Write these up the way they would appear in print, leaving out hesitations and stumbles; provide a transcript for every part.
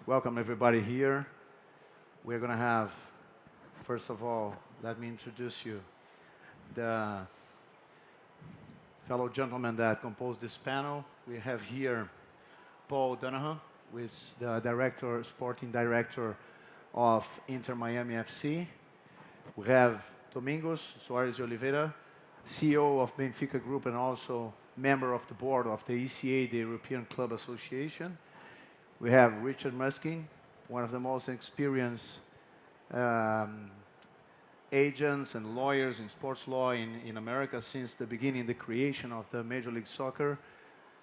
Welcome everybody here. We're going to have, first of all, let me introduce you, the fellow gentlemen that composed this panel. We have here Paul McDonough, who is the sporting director of Inter Miami FC. We have Domingos Soares de Oliveira, CEO of Benfica Group and also member of the board of the ECA, the European Club Association. We have Richard Motzkin, one of the most experienced agents and lawyers in sports law in America since the beginning, the creation of the Major League Soccer.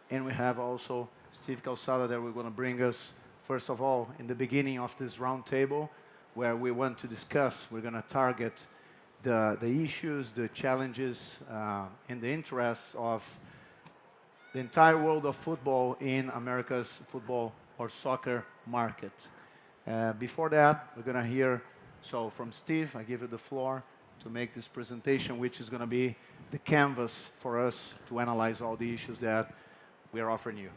And we have also Esteve Calzada that we're going to bring us, first of all, in the beginning of this roundtable, where we want to discuss, we're going to target the issues, the challenges, and the interests of the entire world of football in America's football or soccer market. Before that, we're going to hear, so from Steve, I give you the floor to make this presentation, which is going to be the canvas for us to analyze all the issues that we are offering you.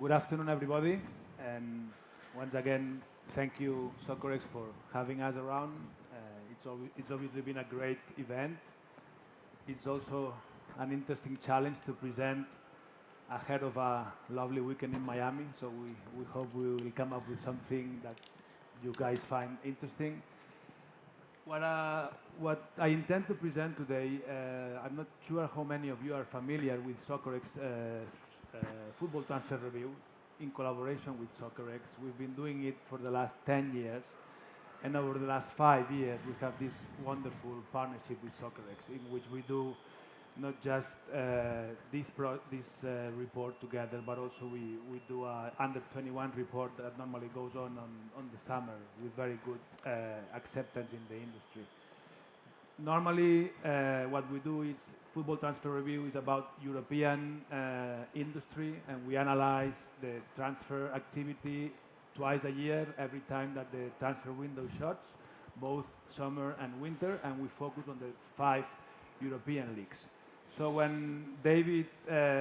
Good afternoon, everybody. And once again, thank you, Soccerex, for having us around. It's obviously been a great event. It's also an interesting challenge to present ahead of a lovely weekend in Miami. So we hope we will come up with something that you guys find interesting. What I intend to present today, I'm not sure how many of you are familiar with Soccerex football transfer review in collaboration with Soccerex. We've been doing it for the last 10 years. And over the last 5 years, we have this wonderful partnership with Soccerex, in which we do not just this report together, but also we do a under-21 report that normally goes on the summer with very good acceptance in the industry. Normally, what we do is football transfer review is about European industry, and we analyze the transfer activity twice a year, every time that the transfer window shuts, both summer and winter, and we focus on the 5 European leagues. So when David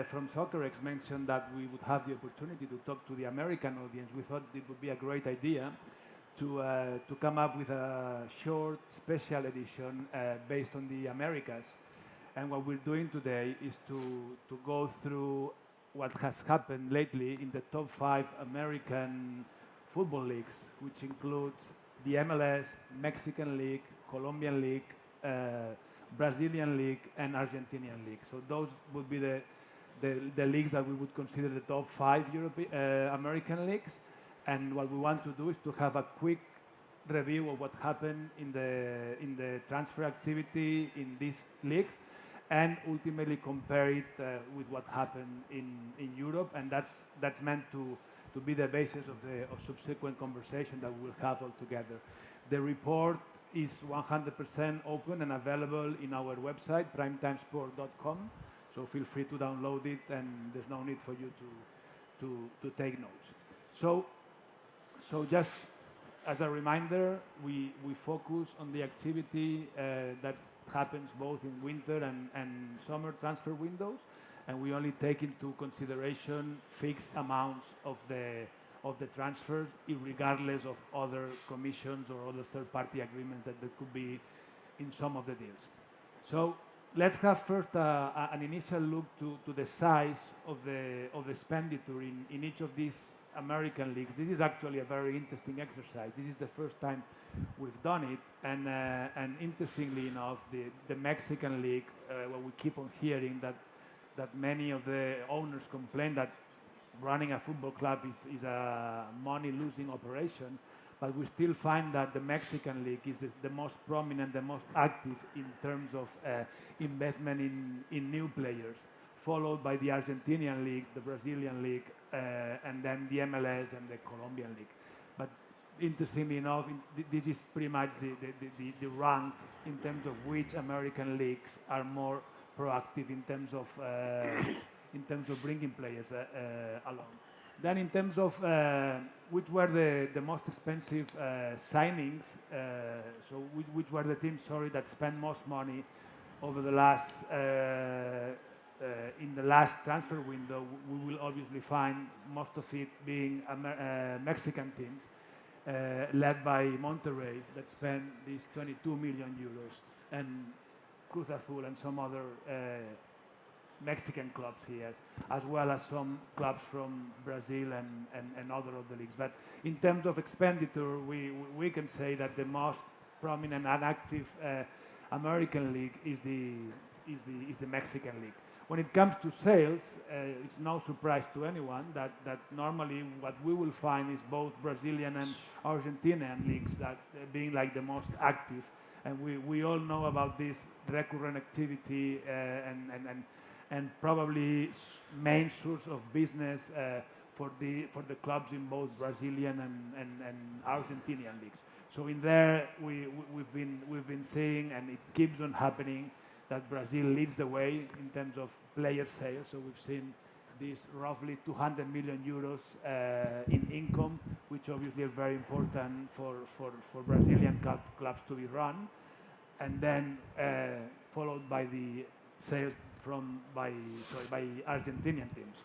from Soccerex mentioned that we would have the opportunity to talk to the American audience, we thought it would be a great idea to come up with a short special edition based on the Americas. And what we're doing today is to go through what has happened lately in the top 5 American football leagues, which includes the MLS, Mexican League, Colombian League, Brazilian League, and Argentinian League. So those would be the leagues that we would consider the top 5 American leagues. And what we want to do is to have a quick review of what happened in the transfer activity in these leagues, and ultimately compare it with what happened in Europe. And that's meant to be the basis of subsequent conversation that we'll have all together. The report is 100% open and available in our website, primetimesport.com. So feel free to download it, and there's no need for you to take notes. So just as a reminder, we focus on the activity that happens both in winter and summer transfer windows, and we only take into consideration fixed amounts of the transfers, regardless of other commissions or other third-party agreements that there could be in some of the deals. So let's have first an initial look to the size of the expenditure in each of these American leagues. This is actually a very interesting exercise. This is the first time we've done it, and interestingly enough, the Mexican league, where we keep on hearing that many of the owners complain that running a football club is a money-losing operation, but we still find that the Mexican league is the most prominent, the most active in terms of investment in new players, followed by the Argentinian league, the Brazilian league, and then the MLS and the Colombian league. But interestingly enough, this is pretty much the rank in terms of which American leagues are more proactive in terms of bringing players along. Then in terms of which were the most expensive signings, so which were the teams, that spent most money over the last in the last transfer window, we will obviously find most of it being Mexican teams, led by Monterrey, that spent these 22 million euros, and Cruz Azul and some other Mexican clubs here, as well as some clubs from Brazil and other of the leagues. But in terms of expenditure, we can say that the most prominent and active American league is the Mexican league. When it comes to sales, it's no surprise to anyone that normally what we will find is both Brazilian and Argentinian leagues that being like the most active. And we all know about this recurrent activity and probably main source of business for the clubs in both Brazilian and Argentinian leagues. So in there we've been seeing, and it keeps on happening, that Brazil leads the way in terms of player sales. So we've seen this roughly 200 million euros in income, which obviously are very important for Brazilian clubs to be run, and then followed by the sales by Argentinian teams.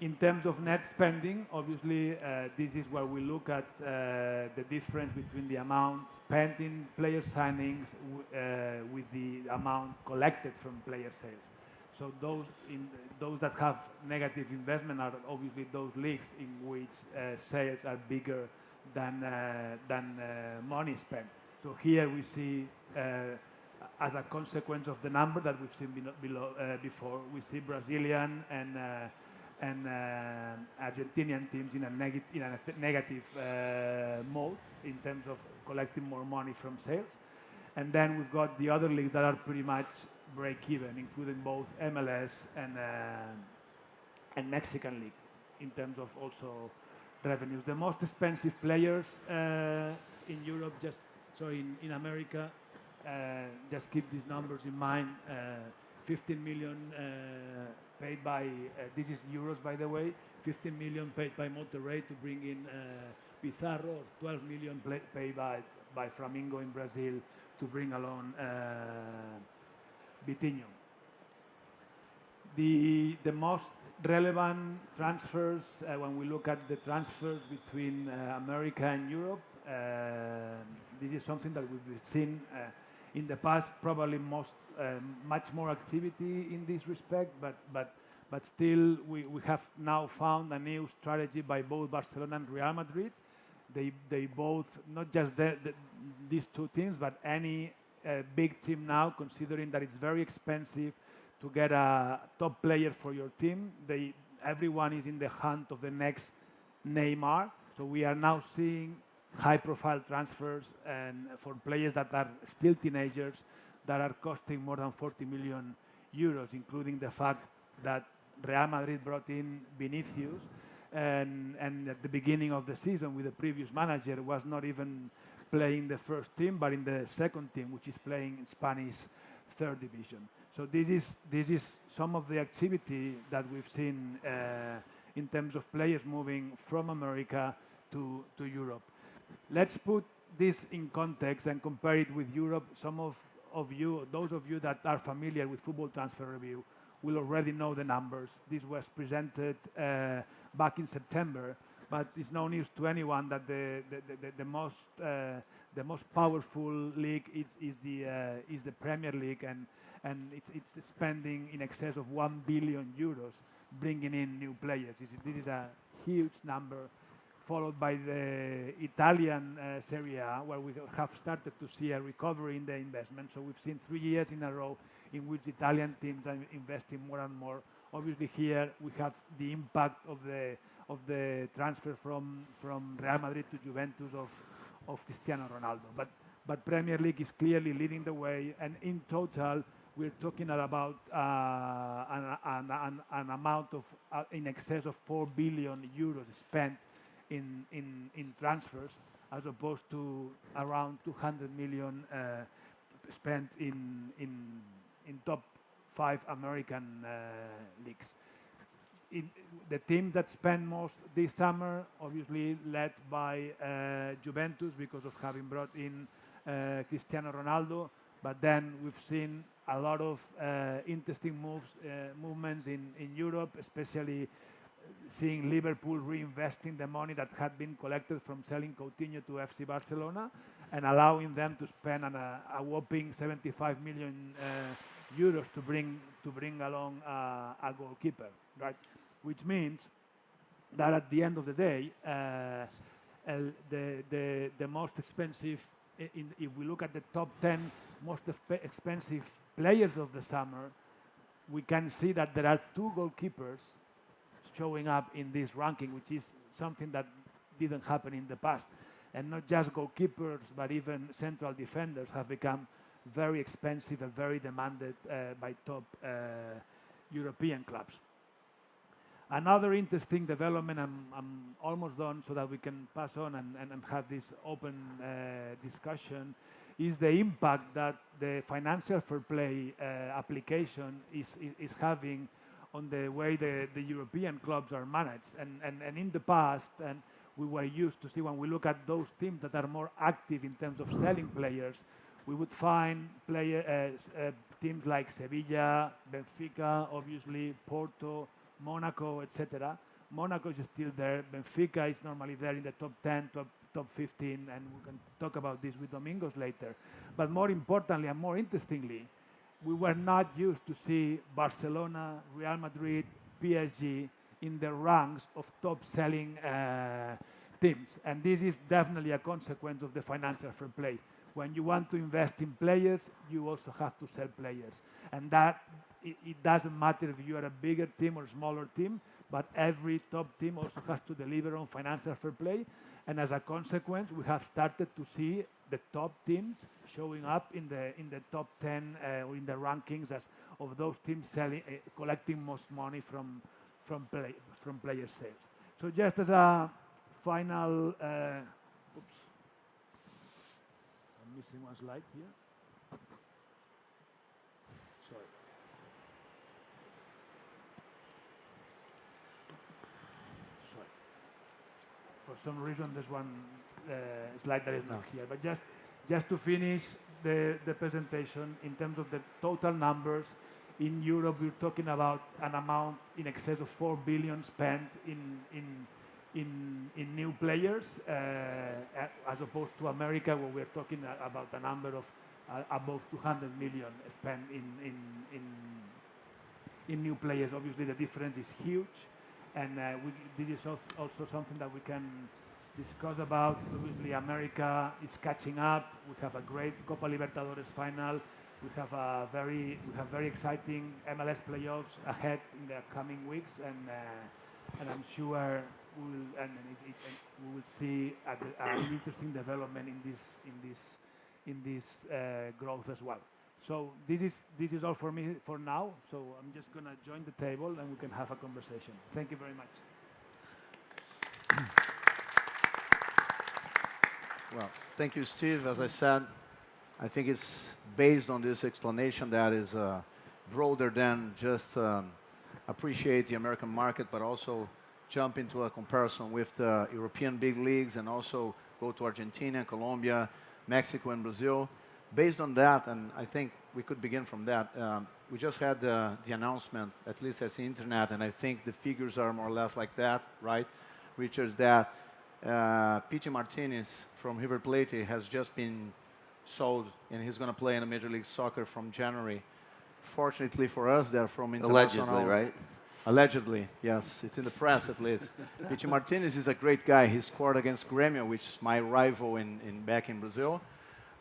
In terms of net spending, obviously this is where we look at the difference between the amount spent in player signings with the amount collected from player sales. So those that have negative investment are obviously those leagues in which sales are bigger than money spent. So here we see, as a consequence of the number that we've seen before, we see Brazilian and Argentinian teams in a negative mode in terms of collecting more money from sales. And then we've got the other leagues that are pretty much break-even, including both MLS and Mexican league in terms of also revenues. The most expensive players in Europe, in America, just keep these numbers in mind. 15 million paid by, this is euros by the way, 15 million paid by Monterrey to bring in Pizarro, 12 million paid by Flamengo in Brazil to bring along Vitinho. The most relevant transfers, when we look at the transfers between America and Europe, this is something that we've seen in the past, probably much more activity in this respect, but still we have now found a new strategy by both Barcelona and Real Madrid. They both, not just these two teams, but any big team now, considering that it's very expensive to get a top player for your team. Everyone is in the hunt of the next Neymar. So we are now seeing high-profile transfers and for players that are still teenagers that are costing more than 40 million euros, including the fact that Real Madrid brought in Vinicius and at the beginning of the season with the previous manager was not even playing the first team, but in the second team, which is playing in Spanish third division. So this is some of the activity that we've seen in terms of players moving from America to Europe. Let's put this in context and compare it with Europe. Some of you, those of you that are familiar with Football Transfer Review, will already know the numbers. This was presented back in September, but it's no news to anyone that the most powerful league is the Premier League, and it's spending in excess of 1 billion euros bringing in new players. This is a huge number, followed by the Italian Serie A, where we have started to see a recovery in the investment. So we've seen 3 years in a row in which Italian teams are investing more and more. Obviously here we have the impact of the transfer from Real Madrid to Juventus of Cristiano Ronaldo. But Premier League is clearly leading the way, and in total we're talking about an amount of in excess of 4 billion euros spent in transfers, as opposed to around 200 million spent in top 5 American leagues. The teams that spend most this summer, obviously led by Juventus because of having brought in Cristiano Ronaldo, but then we've seen a lot of interesting movements in Europe, especially seeing Liverpool reinvesting the money that had been collected from selling Coutinho to FC Barcelona and allowing them to spend a whopping 75 million euros to bring along a goalkeeper, right? Which means that at the end of the day, the most expensive, if we look at the top 10 most expensive players of the summer, we can see that there are 2 goalkeepers showing up in this ranking, which is something that didn't happen in the past. And not just goalkeepers, but even central defenders have become very expensive and very demanded by top European clubs. Another interesting development, I'm almost done so that we can pass on and have this open discussion, is the impact that the financial fair play application is having on the way the European clubs are managed. And in the past, and we were used to see when we look at those teams that are more active in terms of selling players, we would find teams like Sevilla, Benfica, obviously, Porto, Monaco, etc. Monaco is still there. Benfica is normally there in the top 10, top 15, and we can talk about this with Domingos later. But more importantly and more interestingly, we were not used to see Barcelona, Real Madrid, PSG in the ranks of top selling teams. And this is definitely a consequence of the financial fair play. When you want to invest in players, you also have to sell players. And that it doesn't matter if you are a bigger team or smaller team, but every top team also has to deliver on financial fair play. And as a consequence, we have started to see the top teams showing up in the top 10 or in the rankings as of those teams collecting most money from player sales. So just as a final, oops, I'm missing one slide here. Sorry. For some reason, there's one slide that is not here. But just to finish the presentation, in terms of the total numbers, in Europe, we're talking about an amount in excess of 4 billion spent in new players, as opposed to America, where we're talking about a number of above 200 million spent in new players. Obviously, the difference is huge. And this is also something that we can discuss about. Obviously, America is catching up. We have a great Copa Libertadores final. We have very exciting MLS playoffs ahead in the coming weeks, and I'm sure we will see an interesting development in this growth as well. So this is all for me for now. So I'm just going to join the table and we can have a conversation. Thank you very much. Well, thank you, Steve. As I said, I think it's based on this explanation that is broader than just appreciate the American market, but also jump into a comparison with the European big leagues and also go to Argentina, Colombia, Mexico, and Brazil. Based on that, and I think we could begin from that, we just had the announcement, at least as the internet, and I think the figures are more or less like that, right? Richard, that Pity Martinez from River Plate has just been sold, and he's going to play in a Major League Soccer from January. Fortunately for us, they're from international. Allegedly, right? Allegedly, yes. It's in the press, at least. Pity Martinez is a great guy. He scored against Grêmio, which is my rival back in Brazil.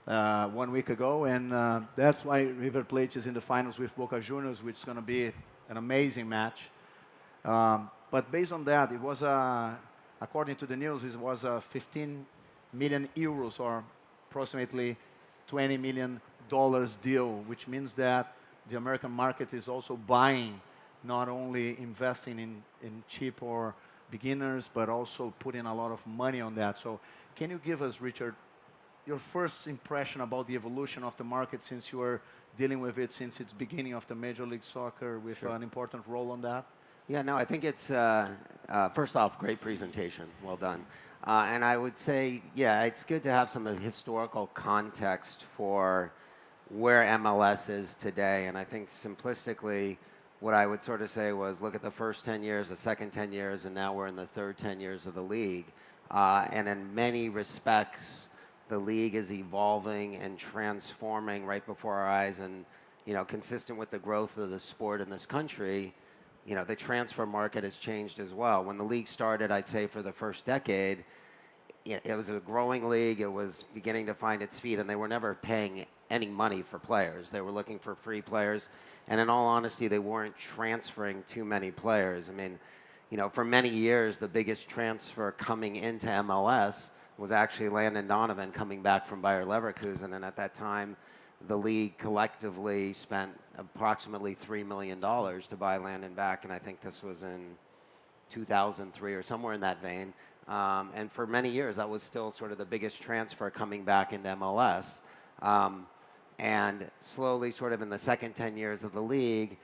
1 week ago, and that's why River Plate is in the finals with Boca Juniors, which is going to be an amazing match. But based on that, it was, according to the news, it was 15 million euros, or approximately $20 million deal, which means that the American market is also buying, not only investing in cheap or beginners, but also putting a lot of money on that. So can you give us, Richard, your first impression about the evolution of the market since you are dealing with it since its beginning of the Major League Soccer with an important role on that? Yeah, no, I think it's, first off, great presentation. Well done. And I would say, yeah, it's good to have some historical context for where MLS is today. And I think simplistically, what I would sort of say was look at the first 10 years, the second 10 years, and now we're in the third 10 years of the league. And in many respects, the league is evolving and transforming right before our eyes. And, consistent with the growth of the sport in this country, the transfer market has changed as well. When the league started, I'd say for the first decade, it was a growing league. It was beginning to find its feet, and they were never paying any money for players. They were looking for free players, and in all honesty, they weren't transferring too many players. I mean, for many years, the biggest transfer coming into MLS was actually Landon Donovan coming back from Bayer Leverkusen, and at that time, the league collectively spent approximately $3 million to buy Landon back, and I think this was in 2003 or somewhere in that vein. And for many years, that was still sort of the biggest transfer coming back into MLS. And slowly, sort of in the second 10 years of the league,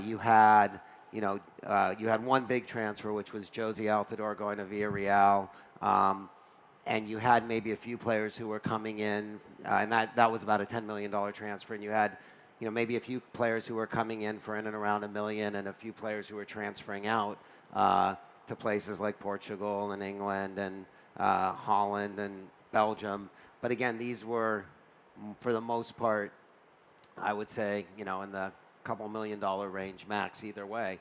you had one big transfer, which was Josie Altidore going to Villarreal. And you had maybe a few players who were coming in, and that was about a $10 million transfer. And you had, maybe a few players who were coming in for in and around $1 million, and a few players who were transferring out to places like Portugal and England and Holland and Belgium. But again, these were, for the most part, I would say, in the couple $1 million range max either way.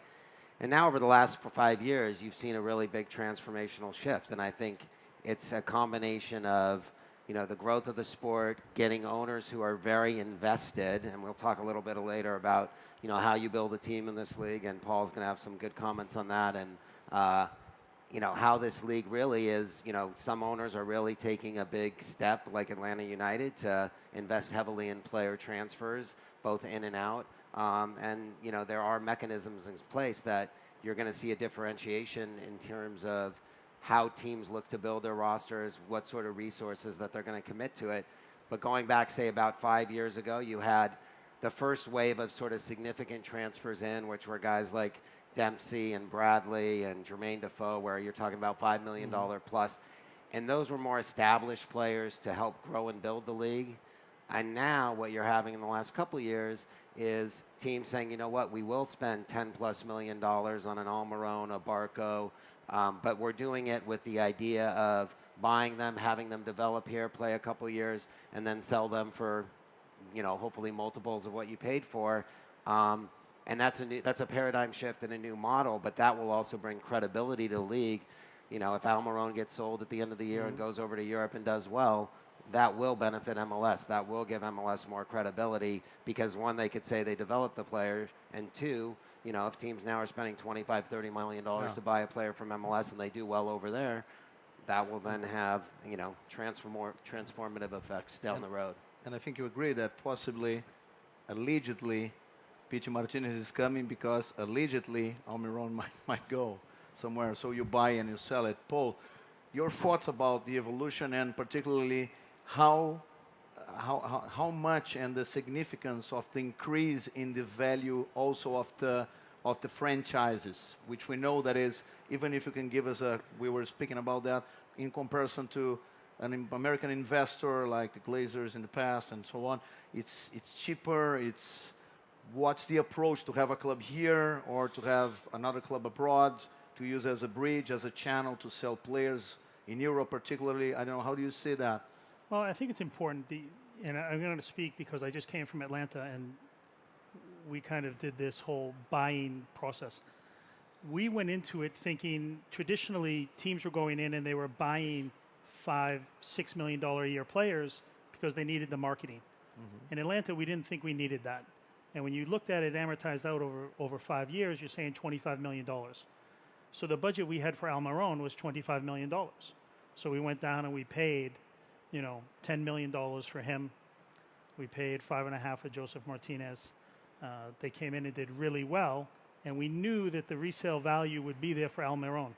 And now over the last 5 years, you've seen a really big transformational shift. And I think it's a combination of, the growth of the sport, getting owners who are very invested, and we'll talk a little bit later about, how you build a team in this league, and Paul's going to have some good comments on that, and, how this league really is, some owners are really taking a big step, like Atlanta United, to invest heavily in player transfers, both in and out, and, there are mechanisms in place that you're going to see a differentiation in terms of how teams look to build their rosters, what sort of resources that they're going to commit to it. But going back, say, about 5 years ago, you had the first wave of sort of significant transfers in, which were guys like Dempsey and Bradley and Jermaine Defoe, where you're talking about $5 million plus. And those were more established players to help grow and build the league. And now what you're having in the last couple of years is teams saying, you know what, we will spend $10+ million on an Almiron, a Barco, but we're doing it with the idea of buying them, having them develop here, play a couple years, and then sell them for, hopefully multiples of what you paid for. And that's a paradigm shift and a new model, but that will also bring credibility to the league. If Almiron gets sold at the end of the year and goes over to Europe and does well, that will benefit MLS. That will give MLS more credibility because, one, they could say they developed the player, and two, if teams now are spending $25-30 million to buy a player from MLS and they do well over there, that will then have, transformative effects down the road. And I think you agree that possibly, allegedly, Pity Martinez is coming because allegedly Almiron might go somewhere. So you buy and you sell it. Paul, your thoughts about the evolution and particularly how much and the significance of the increase in the value also of the franchises, which we know that is, even if you can give us we were speaking about that in comparison to an American investor like the Glazers in the past and so on, it's cheaper. What's the approach to have a club here or to have another club abroad to use as a bridge, as a channel to sell players in Europe particularly? I don't know, how do you see that? Well, I think it's important, and I'm going to speak because I just came from Atlanta and we kind of did this whole buying process. We went into it thinking traditionally teams were going in and they were buying $5-6 million a year players because they needed the marketing. In Atlanta, we didn't think we needed that. And when you looked at it amortized out over 5 years, you're saying $25 million. So the budget we had for Almiron was $25 million. So we went down and we paid, $10 million for him. We paid $5.5 million for Joseph Martinez. They came in and did really well, and we knew that the resale value would be there for Almiron.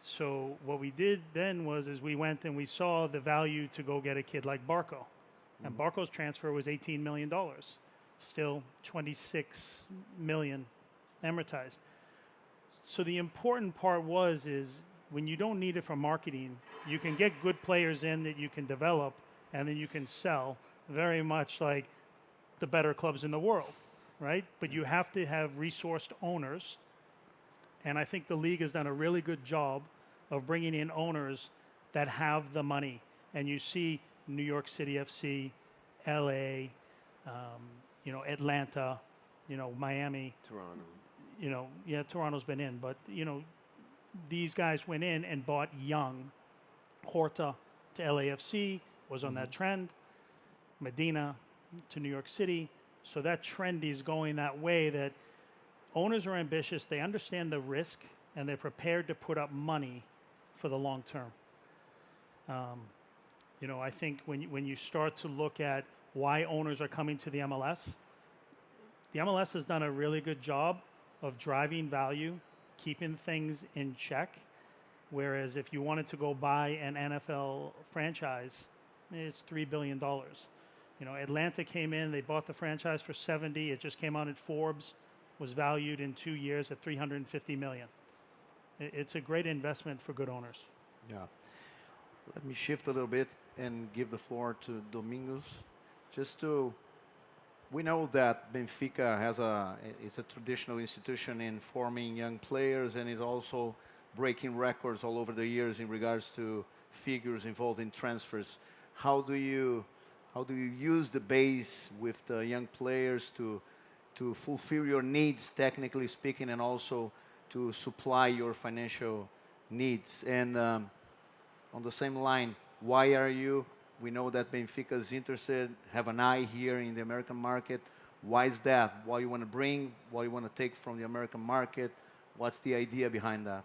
So what we did then was we went and we saw the value to go get a kid like Barco. And Barco's transfer was $18 million. Still $26 million amortized. So the important part is when you don't need it for marketing, you can get good players in that you can develop and then you can sell, very much like the better clubs in the world, right? But you have to have resourced owners. And I think the league has done a really good job of bringing in owners that have the money. And you see New York City FC, LA, Atlanta, Miami. Toronto. Toronto's been in, but these guys went in and bought young. Horta to LAFC was on that trend. Medina to New York City. So that trend is going that way, that owners are ambitious, they understand the risk, and they're prepared to put up money for the long term. I think when you start to look at why owners are coming to the MLS has done a really good job of driving value, keeping things in check. Whereas if you wanted to go buy an NFL franchise, it's $3 billion. Atlanta came in, they bought the franchise for 70. It just came out in Forbes, was valued in 2 years at $350 million. It's a great investment for good owners. Yeah. Let me shift a little bit and give the floor to Domingos. We know that Benfica is a traditional institution in forming young players, and is also breaking records all over the years in regards to figures involved in transfers. How do you use the base with the young players to fulfill your needs, technically speaking, and also to supply your financial needs? And on the same line, we know that Benfica is interested, have an eye here in the American market. Why is that? What you want to bring? What you want to take from the American market? What's the idea behind that?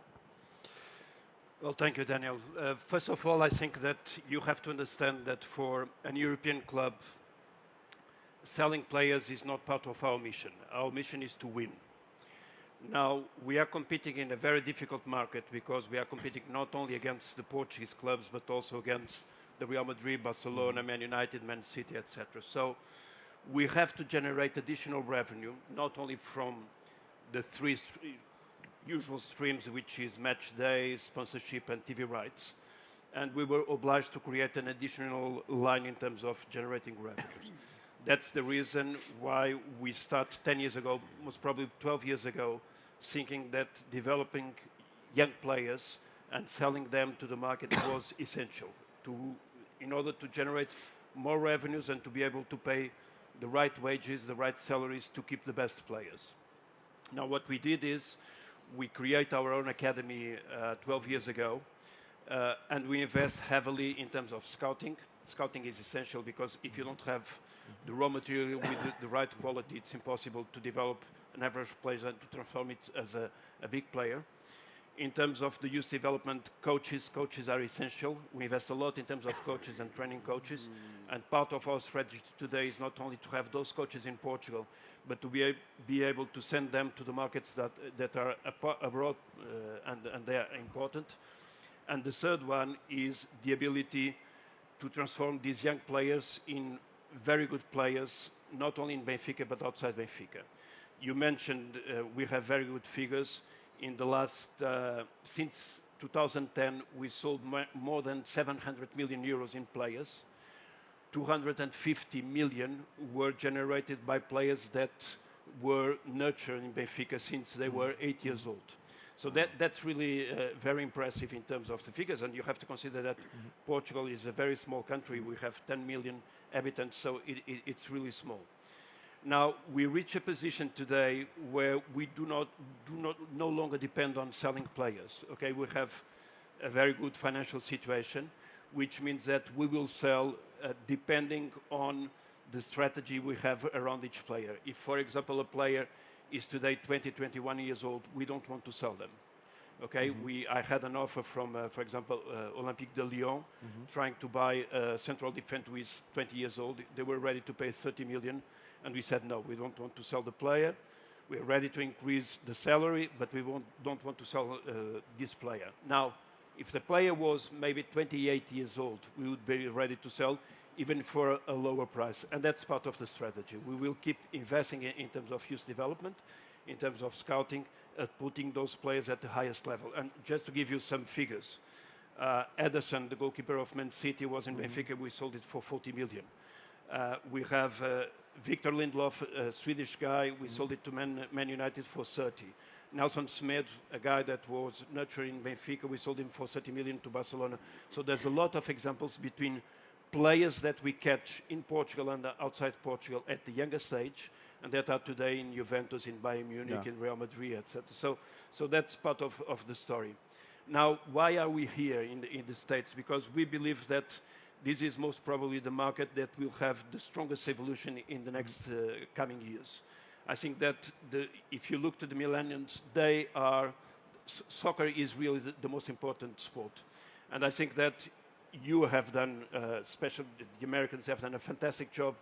Well, thank you, Daniel. First of all, I think that you have to understand that for an European club, selling players is not part of our mission. Our mission is to win. Now, we are competing in a very difficult market because we are competing not only against the Portuguese clubs, but also against the Real Madrid, Barcelona, Man United, Man City, etc. So we have to generate additional revenue, not only from the three usual streams, which is match day, sponsorship, and TV rights. And we were obliged to create an additional line in terms of generating revenues. That's the reason why we started 10 years ago, most probably 12 years ago, thinking that developing young players and selling them to the market was essential in order to generate more revenues and to be able to pay the right wages, the right salaries to keep the best players. Now, what we did is we create our own academy 12 years ago, and we invest heavily in terms of scouting. Scouting is essential because if you don't have the raw material with the right quality, it's impossible to develop an average player and to transform it as a big player. In terms of the youth development, coaches are essential. We invest a lot in terms of coaches and training coaches. And part of our strategy today is not only to have those coaches in Portugal, but to be able to send them to the markets that are abroad, and they are important. And the third one is the ability to transform these young players in very good players, not only in Benfica, but outside Benfica. You mentioned we have very good figures. In the last, since 2010, we sold more than 700 million euros in players. 250 million were generated by players that were nurtured in Benfica since they were 8 years old. So that's really very impressive in terms of the figures, and you have to consider that Portugal is a very small country. We have 10 million inhabitants, so it's really small. Now, we reach a position today where we no longer depend on selling players. Okay, we have a very good financial situation, which means that we will sell depending on the strategy we have around each player. If, for example, a player is today 20, 21 years old, we don't want to sell them. Okay, I had an offer from, for example, Olympique de Lyon, trying to buy a central defender who is 20 years old. They were ready to pay 30 million. And we said, no, we don't want to sell the player. We're ready to increase the salary, but we don't want to sell this player. Now, if the player was maybe 28 years old, we would be ready to sell even for a lower price. And that's part of the strategy. We will keep investing in terms of youth development, in terms of scouting, putting those players at the highest level. And just to give you some figures, Ederson, the goalkeeper of Man City, was in Benfica. We sold it for 40 million. We have Victor Lindelof, a Swedish guy. We sold it to Man United for 30. Nelson Smith, a guy that was nurtured in Benfica, we sold him for 30 million to Barcelona. So there's a lot of examples between players that we catch in Portugal and outside Portugal at the younger stage, and that are today in Juventus, in Bayern Munich, in Real Madrid, etc. So that's part of the story. Now, why are we here in the States? Because we believe that this is most probably the market that will have the strongest evolution in the next coming years. I think that if you look to the millennials, soccer is really the most important sport. And I think that you have done, especially the Americans have done a fantastic job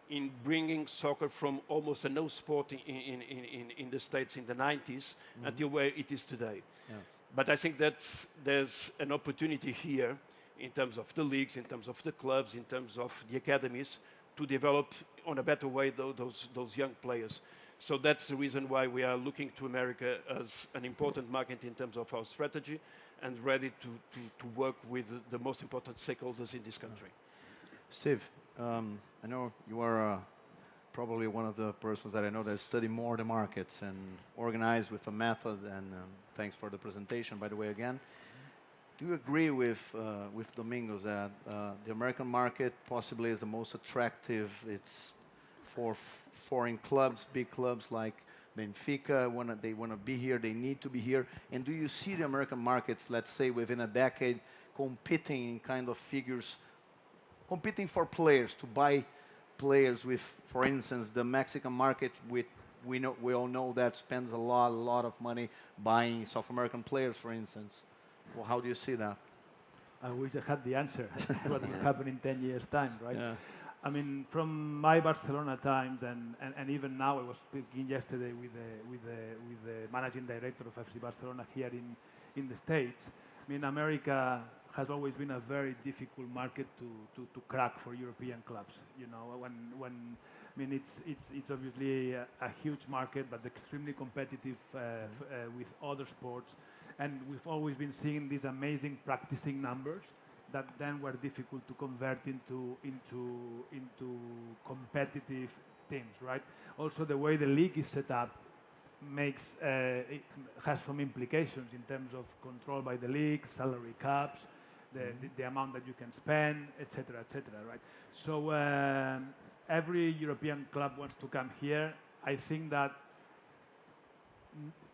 in bringing soccer from almost a no sport in the States in the 90s until where it is today. Yeah. But I think that there's an opportunity here in terms of the leagues, in terms of the clubs, in terms of the academies, to develop on a better way those young players. So that's the reason why we are looking to America as an important market in terms of our strategy and ready to work with the most important stakeholders in this country. Steve, I know you are probably one of the persons that I know that study more the markets and organize with a method, and thanks for the presentation, by the way, again. Do you agree with Domingos that the American market possibly is the most attractive? It's for foreign clubs, big clubs like Benfica, they want to be here, they need to be here. And do you see the American markets, let's say within a decade, competing in kind of figures, competing for players, to buy players with, for instance, the Mexican market, we all know that spends a lot of money buying South American players, for instance. Well, how do you see that? I wish I had the answer. What will happen in 10 years' time, right? Yeah. I mean, from my Barcelona times, and even now, I was speaking yesterday with the managing director of FC Barcelona here in the States. I mean, America has always been a very difficult market to crack for European clubs. You know, I mean, it's obviously a huge market, but extremely competitive with other sports. And we've always been seeing these amazing practicing numbers that then were difficult to convert into competitive teams, right? Also, the way the league is set up it has some implications in terms of control by the league, salary caps, the amount that you can spend, etc., right? So every European club wants to come here. I think that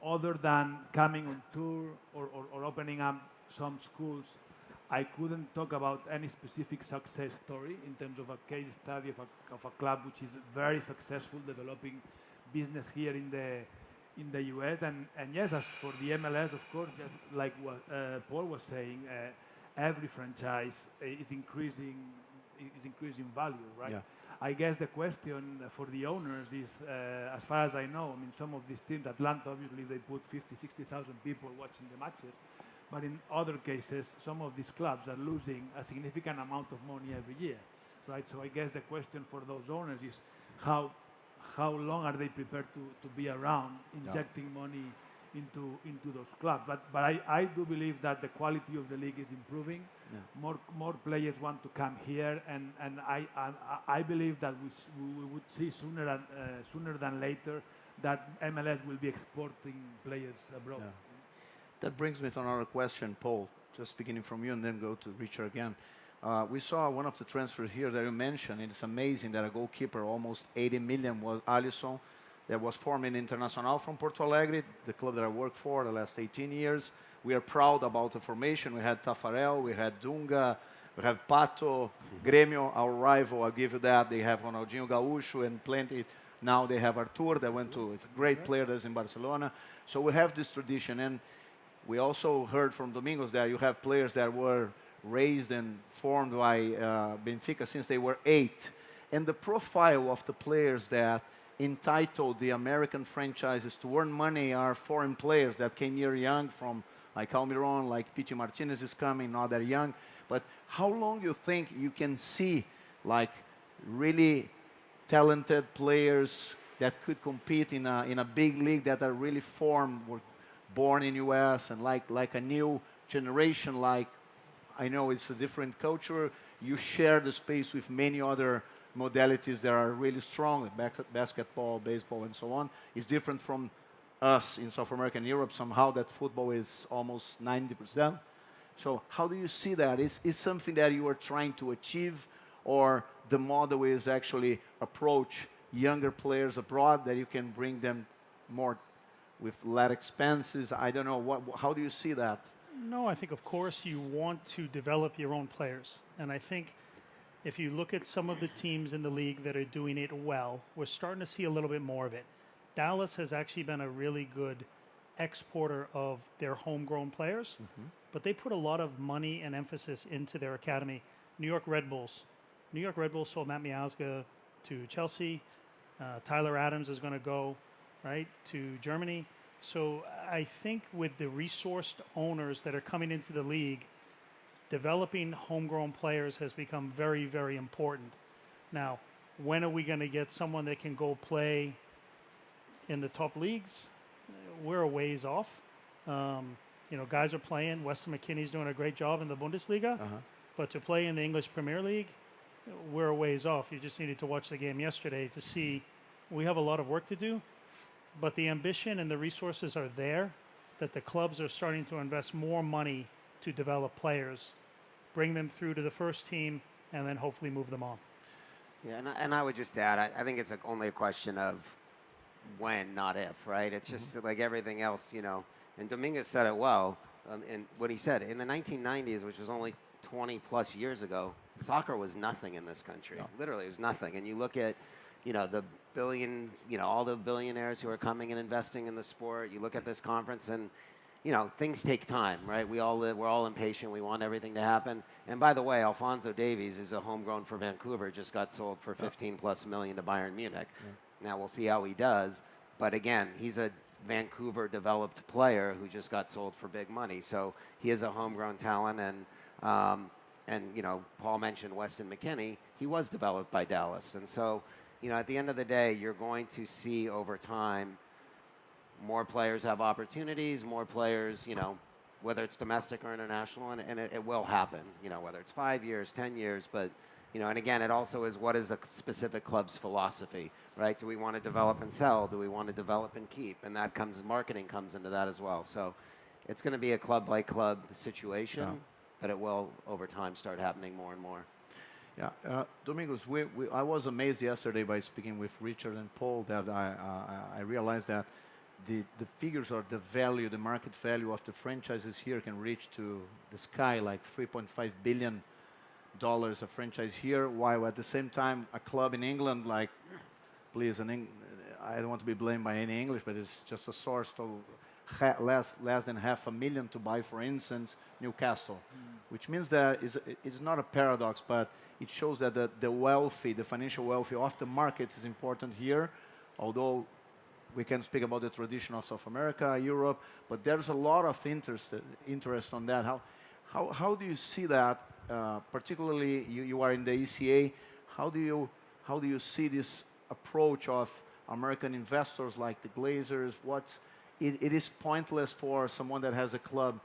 other than coming on tour or opening up some schools, I couldn't talk about any specific success story in terms of a case study of a club which is very successful developing business here in the US. And yes, as for the MLS, of course, just like what Paul was saying, every franchise is increasing value, right? Yeah. I guess the question for the owners is, as far as I know, I mean, some of these teams, Atlanta, obviously, they put 50, 60,000 people watching the matches. But in other cases, some of these clubs are losing a significant amount of money every year, right? So I guess the question for those owners is how long are they prepared to be around injecting money into those clubs? But I do believe that the quality of the league is improving. Yeah. More players want to come here, and I believe that we would see sooner than later that MLS will be exporting players abroad. Yeah. That brings me to another question, Paul, just beginning from you and then go to Richard again. We saw one of the transfers here that you mentioned. It's amazing that a goalkeeper, almost 80 million, was Alisson, that was formed in Internacional from Porto Alegre, the club that I worked for the last 18 years. We are proud about the formation. We had Tafarel, we had Dunga, we have Pato, Grêmio, our rival, I'll give you that. They have Ronaldinho Gaúcho and plenty. Now they have Artur that went to, it's a great player that's in Barcelona. So we have this tradition. And we also heard from Domingos that you have players that were raised and formed by Benfica since they were 8. And the profile of the players that entitled the American franchises to earn money are foreign players that came here young from, like Almiron, like Pity Martinez is coming, not that young. But how long do you think you can see like really talented players that could compete in a big league that are really formed, were born in US, and like a new generation, like I know it's a different culture. You share the space with many other modalities that are really strong, like basketball, baseball, and so on, is different from us in South America and Europe. Somehow that football is almost 90%. So how do you see that? Is something that you are trying to achieve, or the model is actually approach younger players abroad that you can bring them more with less expenses? I don't know. How do you see that? No, I think of course you want to develop your own players. And I think if you look at some of the teams in the league that are doing it well, we're starting to see a little bit more of it. Dallas has actually been a really good exporter of their homegrown players, but they put a lot of money and emphasis into their academy. New York Red Bulls sold Matt Miazga to Chelsea. Tyler Adams is going to go right to Germany. So I think with the resourced owners that are coming into the league, developing homegrown players has become very, very important. Now, when are we going to get someone that can go play in the top leagues? We're a ways off. Guys are playing. Weston McKennie's doing a great job in the Bundesliga. But to play in the English Premier League, we're a ways off. You just needed to watch the game yesterday to see we have a lot of work to do. But the ambition and the resources are there, that the clubs are starting to invest more money to develop players, bring them through to the first team, and then hopefully move them on. Yeah, and I would just add, I think it's only a question of when, not if, right? It's just like everything else, and Domingos said it well, and what he said, in the 1990s, which was only 20 plus years ago, soccer was nothing in this country. No. Literally, it was nothing. And you look at, the billion, all the billionaires who are coming and investing in the sport. You look at this conference, and things take time, right? We're all impatient. We want everything to happen. And by the way, Alphonso Davies is a homegrown for Vancouver, just got sold for 15 plus million to Bayern Munich. Yeah. Now we'll see how he does. But again, he's a Vancouver developed player who just got sold for big money. So he is a homegrown talent, and Paul mentioned Weston McKennie. He was developed by Dallas. And so, at the end of the day, you're going to see over time more players have opportunities, more players, whether it's domestic or international, and it will happen, whether it's 5 years, 10 years, but, and again, it also is what is a specific club's philosophy, right? Do we want to develop and sell? Do we want to develop and keep? And marketing comes into that as well. So it's going to be a club-by-club situation, but it will, over time, start happening more and more. Yeah, Domingos, I was amazed yesterday by speaking with Richard and Paul that I realized that the figures or the value, the market value of the franchises here can reach to the sky, like $3.5 billion a franchise here, while at the same time a club in England, like, please, I don't want to be blamed by any English, but it's just a source to less than $500,000 to buy, for instance, Newcastle, which means that it's not a paradox, but it shows that the financial wealth of the market is important here, although we can speak about the tradition of South America, Europe, but there's a lot of interest on that. How do you see that? Particularly, you are in the ECA. How do you see this approach of American investors like the Glazers? It is pointless for someone that has a club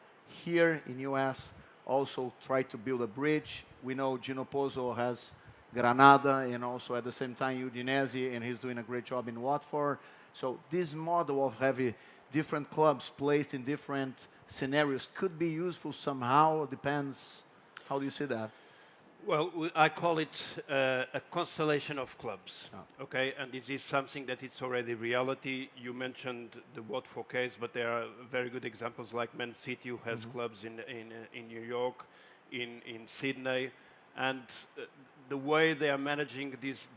here in U.S. also try to build a bridge. We know Gino Pozzo has Granada, and also at the same time Udinese, and he's doing a great job in Watford. So this model of having different clubs placed in different scenarios could be useful somehow. It depends. How do you see that? Well, I call it a constellation of clubs, okay? And this is something that it's already reality. You mentioned the Watford case, but there are very good examples like Man City, who has clubs in New York, in Sydney, and the way they are managing these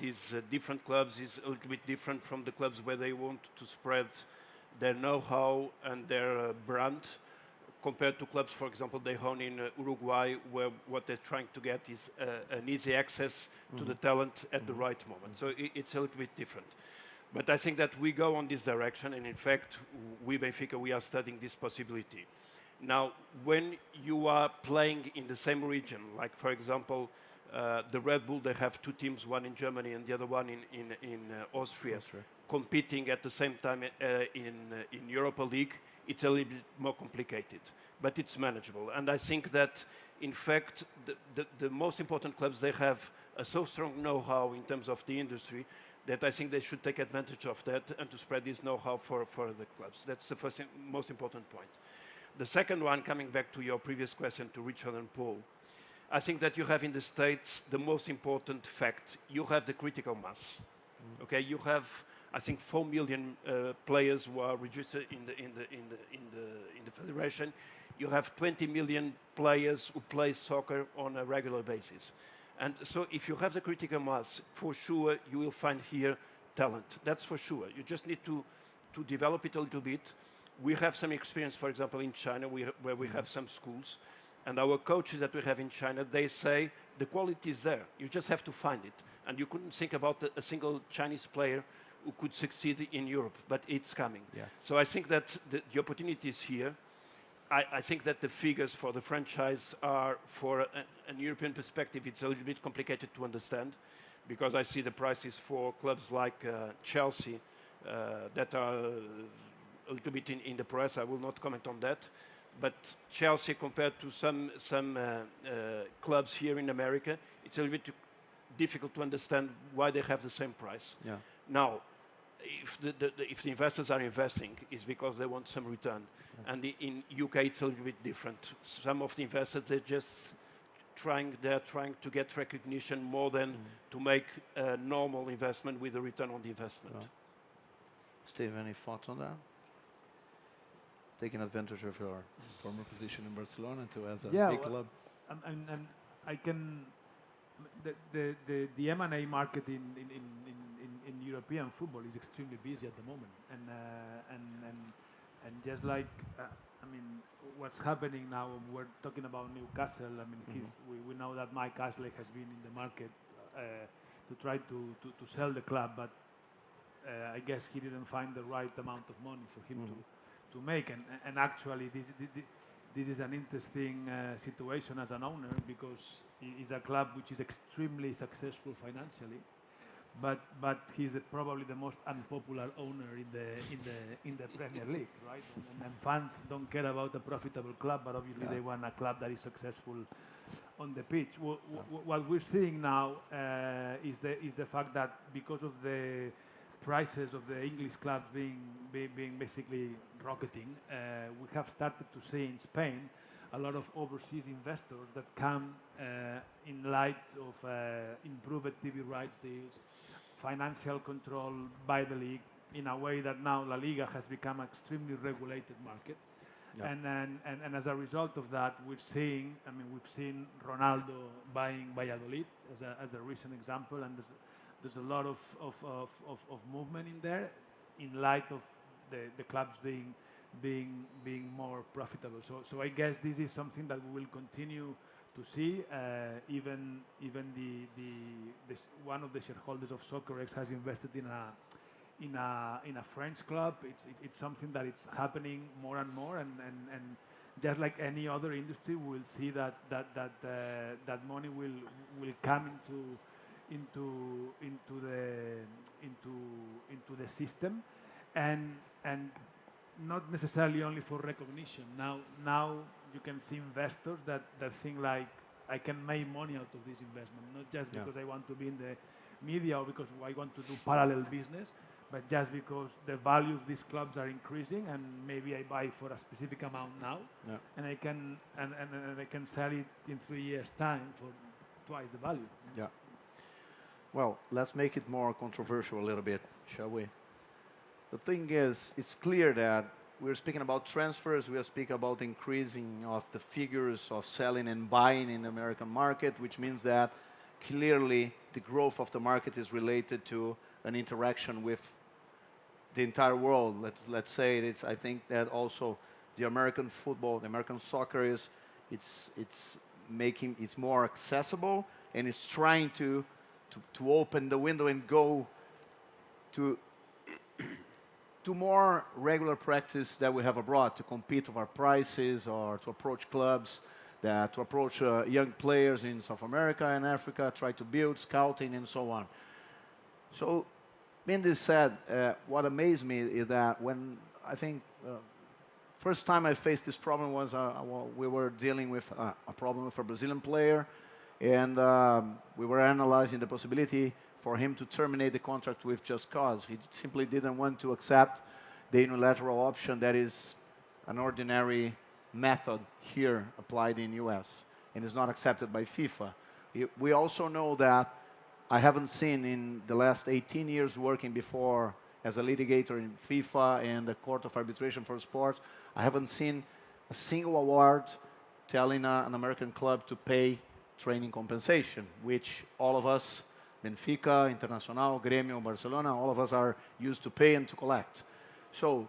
different clubs is a little bit different from the clubs where they want to spread their know-how and their brand, compared to clubs, for example, they own in Uruguay, where what they're trying to get is an easy access to the talent at the right moment. So it's a little bit different. But I think that we go on this direction, and in fact, we, Benfica, we are studying this possibility. Now, when you are playing in the same region, like, for example, the Red Bull, they have two teams, one in Germany and the other one in Austria, competing at the same time in Europa League, it's a little bit more complicated, but it's manageable. And I think that, in fact, the most important clubs, they have a so strong know-how in terms of the industry that I think they should take advantage of that and to spread this know-how for the clubs. That's the first, most important point. The second one, coming back to your previous question to Richard and Paul, I think that you have in the States the most important fact. You have the critical mass. Okay, you have, I think, 4 million players who are registered in the federation. You have 20 million players who play soccer on a regular basis. And so if you have the critical mass, for sure you will find here talent. That's for sure. You just need to develop it a little bit. We have some experience, for example, in China, where we have some schools. And our coaches that we have in China, they say the quality is there. You just have to find it. And you couldn't think about a single Chinese player who could succeed in Europe, but it's coming. Yeah. So I think that the opportunity is here. I think that the figures for the franchise are, for an European perspective, it's a little bit complicated to understand, because I see the prices for clubs like Chelsea that are a little bit in the press. I will not comment on that. But Chelsea, compared to some clubs here in America, it's a little bit difficult to understand why they have the same price. Yeah. Now, if the investors are investing, it's because they want some return. Yeah. And in UK, it's a little bit different. Some of the investors, they're trying to get recognition more than to make a normal investment with a return on the investment. Yeah. Steve, any thoughts on that? Taking advantage of your former position in Barcelona to as a big club. And I can the M&A market in European football is extremely busy at the moment, and just like I mean, what's happening now, we're talking about Newcastle. I mean, we know that Mike Ashley has been in the market to try to sell the club, but I guess he didn't find the right amount of money for him to make, and actually this is an interesting situation as an owner, because it's a club which is extremely successful financially, but he's probably the most unpopular owner in the Premier League, right? And fans don't care about a profitable club, but obviously they want a club that is successful on the pitch. What we're seeing now is the fact that because of the prices of the English clubs being basically rocketing, we have started to see in Spain a lot of overseas investors that come in light of improved TV rights deals, financial control by the league, in a way that now La Liga has become an extremely regulated market. Yeah. And as a result of that, we've seen Ronaldo buying Valladolid as a recent example, and there's a lot of movement in there, in light of the clubs being more profitable. So I guess this is something that we will continue to see. Even one of the shareholders of Soccerex has invested in a French club. It's something that it's happening more and more, and just like any other industry, we'll see that money will come into the system, and not necessarily only for recognition. Now you can see investors that think like, I can make money out of this investment, not just because I want to be in the media or because I want to do parallel business, but just because the value of these clubs are increasing, and maybe I buy for a specific amount now, and I can sell it in 3 years' time for twice the value. Yeah. Well, let's make it more controversial a little bit, shall we? The thing is, it's clear that we're speaking about transfers, we are speaking about increasing of the figures of selling and buying in the American market, which means that clearly the growth of the market is related to an interaction with the entire world. Let's say I think that also the American football, the American soccer it's making it more accessible, and it's trying to open the window and go to more regular practice that we have abroad, to compete with our prices, or to approach clubs, to approach young players in South America and Africa, try to build scouting and so on. So, being this said, what amazed me is that when I think first time I faced this problem was we were dealing with a problem with a Brazilian player, And we were analyzing the possibility for him to terminate the contract with Just Cause. He simply didn't want to accept the unilateral option that is an ordinary method here applied in US and is not accepted by FIFA. We also know that I haven't seen in the last 18 years working before as a litigator in FIFA and the Court of Arbitration for Sports, I haven't seen a single award telling an American club to pay training compensation, which all of us, Benfica, Internacional, Grêmio, Barcelona, all of us are used to pay and to collect. So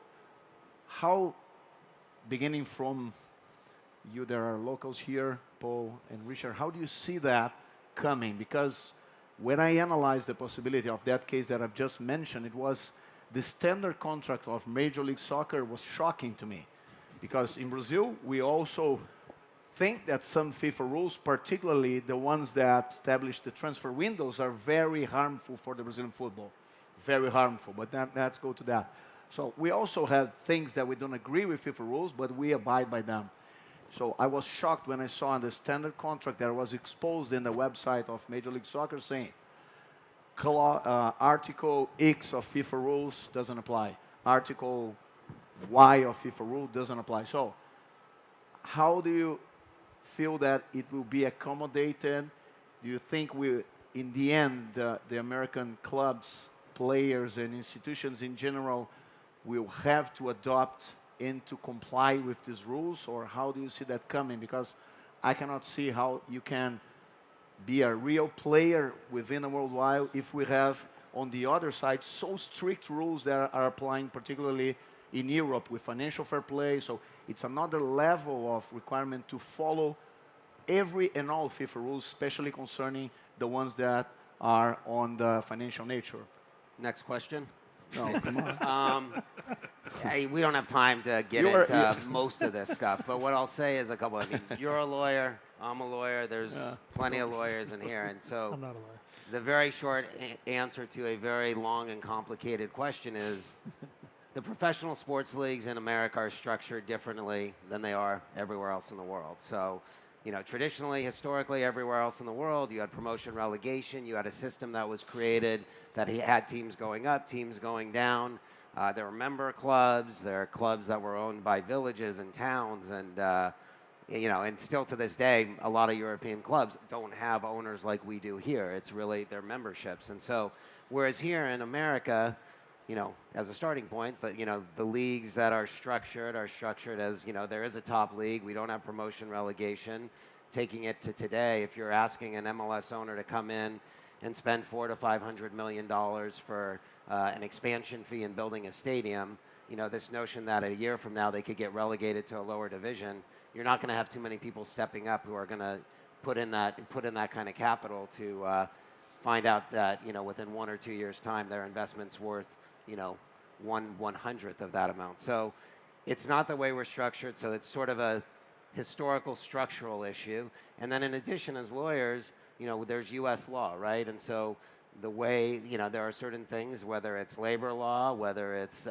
how, beginning from you, there are locals here, Paul and Richard, how do you see that coming? Because when I analyzed the possibility of that case that I've just mentioned, it was the standard contract of Major League Soccer was shocking to me. Because in Brazil, we also think that some FIFA rules, particularly the ones that establish the transfer windows, are very harmful for the Brazilian football. Very harmful, but let's go to that. So we also have things that we don't agree with FIFA rules, but we abide by them. So I was shocked when I saw the standard contract that was exposed in the website of Major League Soccer saying, Article X of FIFA rules doesn't apply. Article Y of FIFA rule doesn't apply. So how do you feel that it will be accommodated? Do you think in the end, the American clubs, players, and institutions in general will have to adopt and to comply with these rules, or how do you see that coming? Because I cannot see how you can be a real player within a worldwide if we have, on the other side, so strict rules that are applying particularly in Europe with financial fair play. So it's another level of requirement to follow every and all FIFA rules, especially concerning the ones that are on the financial nature. Next question. No, come on. Hey, we don't have time to get into most of this stuff, but what I'll say is a couple. I mean, you're a lawyer, I'm a lawyer, there's plenty of lawyers in here, and so I'm not a lawyer. the very short answer to a very long and complicated question is the professional sports leagues in America are structured differently than they are everywhere else in the world. So, you know, traditionally, historically, everywhere else in the world, you had promotion relegation, you had a system that was created that had teams going up, teams going down. There were member clubs, there are clubs that were owned by villages and towns, and you know, and still to this day, a lot of European clubs don't have owners like we do here. It's really their memberships. And so, whereas here in America, you know, as a starting point, but, you know, the leagues that are structured as, you know, there is a top league. We don't have promotion relegation. Taking it to today, if you're asking an MLS owner to come in and spend $400 to $500 million for an expansion fee in building a stadium, you know, this notion that a year from now they could get relegated to a lower division, you're not going to have too many people stepping up who are going to put in that kind of capital to find out that, you know, within 1 or 2 years' time their investment's worth, you know, 1/100th of that amount. So it's not the way we're structured. So it's sort of a historical structural issue. And then in addition, as lawyers, you know, there's U.S. law, right? And so the way, you know, there are certain things, whether it's labor law, whether it's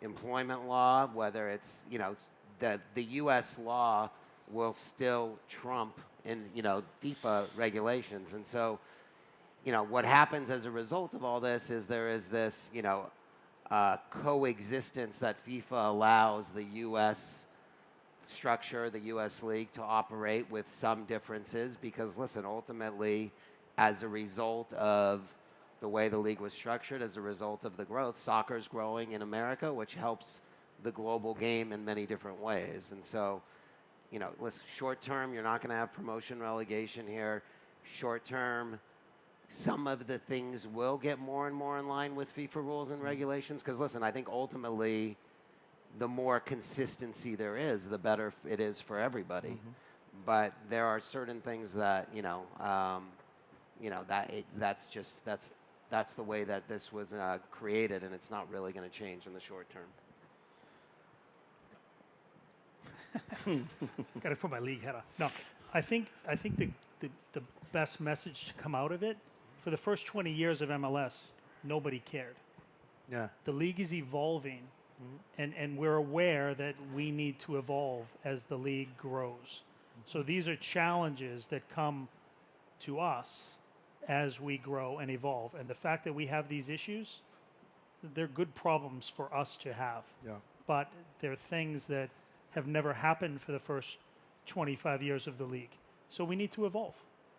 employment law, whether it's, you know, the U.S. law will still trump in, you know, FIFA regulations. And so, you know, what happens as a result of all this is there is this, you know, coexistence that FIFA allows the U.S. structure, the U.S. league to operate with some differences because, listen, ultimately, as a result of the way the league was structured, as a result of the growth, soccer's growing in America, which helps the global game in many different ways. And so, you know, listen, short term, you're not going to have promotion relegation here. Short term, some of the things will get more and more in line with FIFA rules and regulations. Because, listen, I think ultimately, the more consistency there is, the better it is for everybody. Mm-hmm. But there are certain things that, that's the way that this was created, and it's not really going to change in the short term. Got to put my league hat on. No, I think the best message to come out of it, for the first 20 years of MLS, nobody cared. Yeah. The league is evolving, and we're aware that we need to evolve as the league grows. So these are challenges that come to us as we grow and evolve. And the fact that we have these issues, they're good problems for us to have. Yeah. But they're things that have never happened for the first 25 years of the league. So we need to evolve.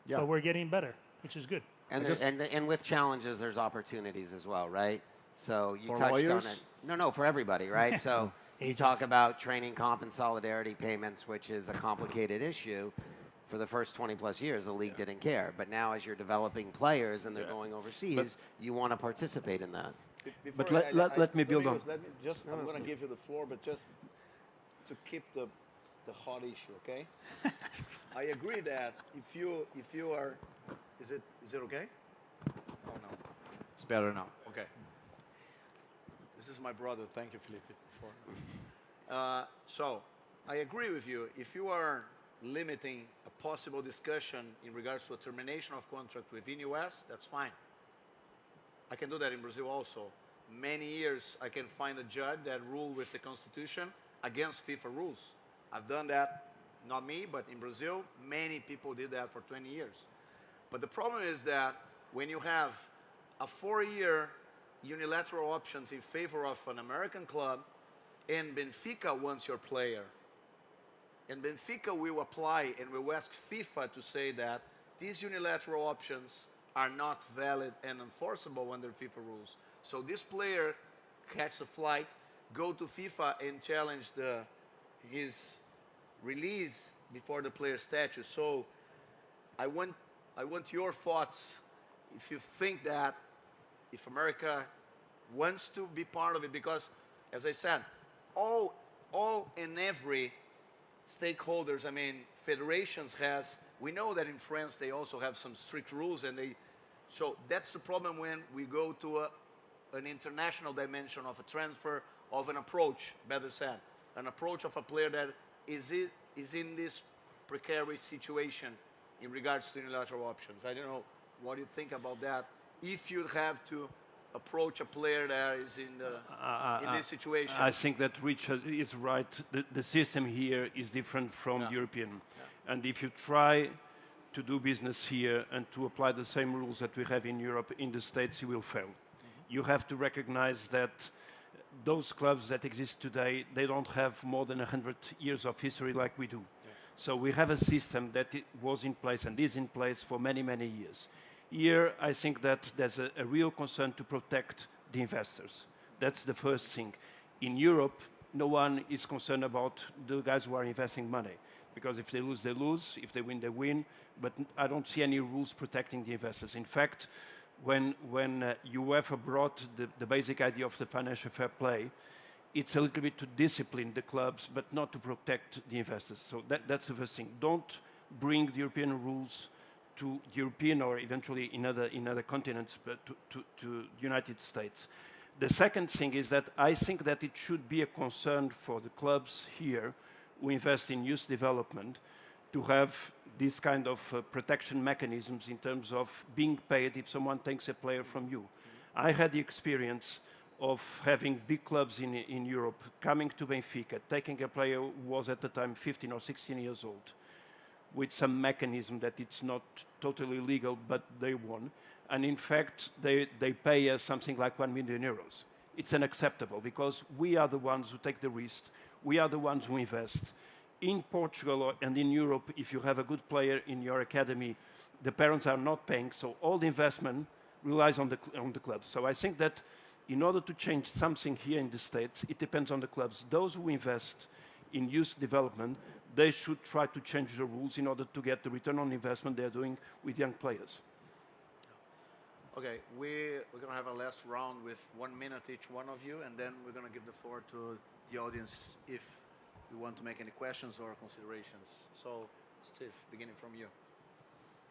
Yeah. But we're getting better, which is good. And, and with challenges, there's opportunities as well, right? So you For touched lawyers? on it. No, for everybody, right? So you talk about training comp and solidarity payments, which is a complicated issue. For the first 20 plus years, the league didn't care. But now as you're developing players and they're going overseas, you want to participate in that. But let me build on. Let me just, I'm going to give you the floor, but just to keep the hot issue, okay? I agree that if you are, is it okay? Oh no, It's better now. okay. This is my brother. Thank you, Felipe. So I agree with you. If you are limiting a possible discussion in regards to a termination of contract within US, that's fine. I can do that in Brazil also. Many years I can find a judge that ruled with the Constitution against FIFA rules. I've done that, not me, but in Brazil, many people did that for 20 years. But the problem is that when you have a 4-year unilateral options in favor of an American club, and Benfica wants your player, and Benfica will apply and will ask FIFA to say that these unilateral options are not valid and enforceable under FIFA rules. So this player catch a flight, go to FIFA and challenge his release before the player statute. So I want your thoughts if you think that if America wants to be part of it, because as I said, all and every stakeholders, I mean, federations we know that in France they also have some strict rules, and so that's the problem when we go to an international dimension of a transfer, of an approach, better said, an approach of a player that is in this precarious situation in regards to unilateral options. I don't know what you think about that. If you have to approach a player that is in this situation. I think that Richard is right. The system here is different from the European. Yeah. And if you try to do business here and to apply the same rules that we have in Europe, in the States, you will fail. You have to recognize that those clubs that exist today, they don't have more than 100 years of history like we do. Yeah. So we have a system that was in place and is in place for many, many years. Here, I think that there's a real concern to protect the investors. That's the first thing. In Europe, no one is concerned about the guys who are investing money, because if they lose, they lose. If they win, they win. But I don't see any rules protecting the investors. In fact, when UEFA brought the basic idea of the financial fair play, it's a little bit to discipline the clubs, but not to protect the investors. So that's the first thing. Don't bring the European rules to European or eventually in other continents, but to the United States. The second thing is that I think that it should be a concern for the clubs here who invest in youth development to have these kind of protection mechanisms in terms of being paid if someone takes a player from you. I had the experience of having big clubs in Europe coming to Benfica, taking a player who was at the time 15 or 16 years old, with some mechanism that it's not totally legal, but they won. And in fact, they pay us something like 1 million euros. It's unacceptable because we are the ones who take the risk. We are the ones who invest. In Portugal and in Europe, if you have a good player in your academy, the parents are not paying, so all the investment relies on the clubs. So I think that in order to change something here in the States, it depends on the clubs. Those who invest in youth development, they should try to change the rules in order to get the return on investment they're doing with young players. Okay, we're going to have a last round with 1 minute each one of you, and then we're going to give the floor to the audience if you want to make any questions or considerations. So, Steve, beginning from you.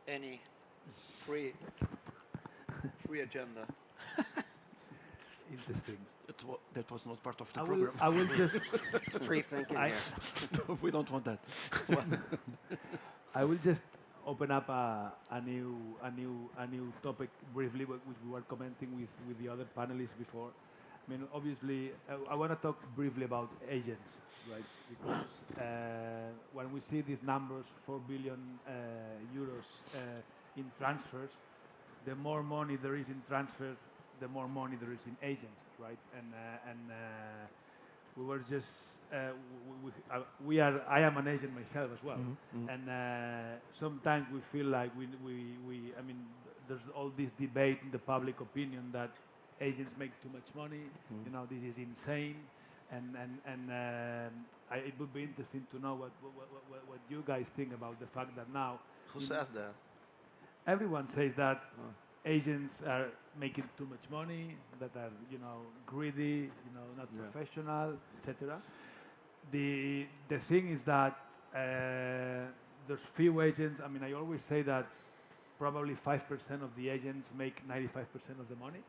Any free agenda? Interesting. That was not part of the I program. will just Free thinking here. No, we don't want that. I will just open up a new topic briefly, which we were commenting with the other panelists before. I mean, obviously, I want to talk briefly about agents, right? Because when we see these numbers, 4 billion euros in transfers, the more money there is in transfers, the more money there is in agents, right? And we were just we are. I am an agent myself as well, and sometimes we feel like we. I mean, there's all this debate in the public opinion that agents make too much money. You know, this is insane, and it would be interesting to know what you guys think about the fact that now. Who says that? Everyone says that agents are making too much money, that are greedy, not professional, etc. The thing is that there's few agents. I mean, I always say that probably 5% of the agents make 95% of the money,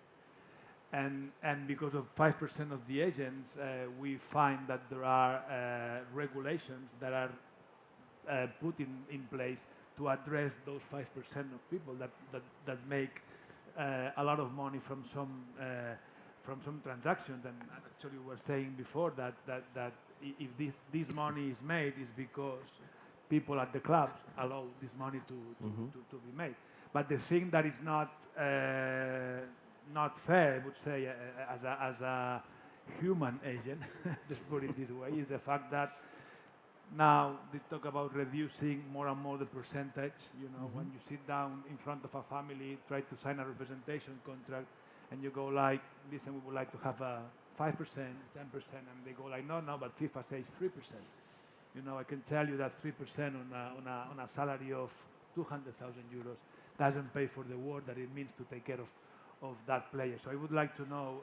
and because of 5% of the agents, we find that there are regulations that are put in place to address those 5% of people that make a lot of money from some transactions. And actually, we were saying before that if this money is made, is because people at the clubs allow this money to be made. But the thing that is not fair, I would say, as a human agent, let's put it this way, is the fact that now they talk about reducing more and more the percentage. When you sit down in front of a family, try to sign a representation contract, and you go like, listen, we would like to have a 5%, 10%, and they go like, no, but FIFA says 3%. I can tell you that 3% on a salary of 200,000 euros doesn't pay for the work that it means to take care of that player. So I would like to know,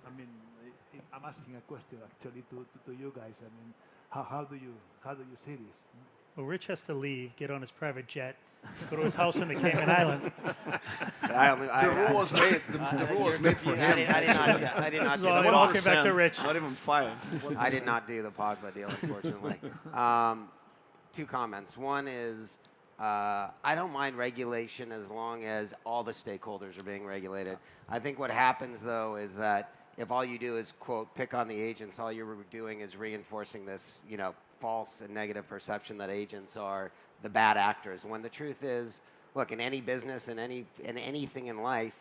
I'm asking a question actually to you guys. I mean, how do you see this? Well, Rich has to leave, get on his private jet, go to his house in the Cayman Islands. The rule was made. The rule was made for him. I did not This do is the all came back to Rich. Not even 5. I did not do the Pogba deal, unfortunately. Two comments. One is, I don't mind regulation as long as all the stakeholders are being regulated. I think what happens, though, is that if all you do is, quote, pick on the agents, all you're doing is reinforcing this, false and negative perception that agents are the bad actors. When the truth is, look, in any business and in anything in life,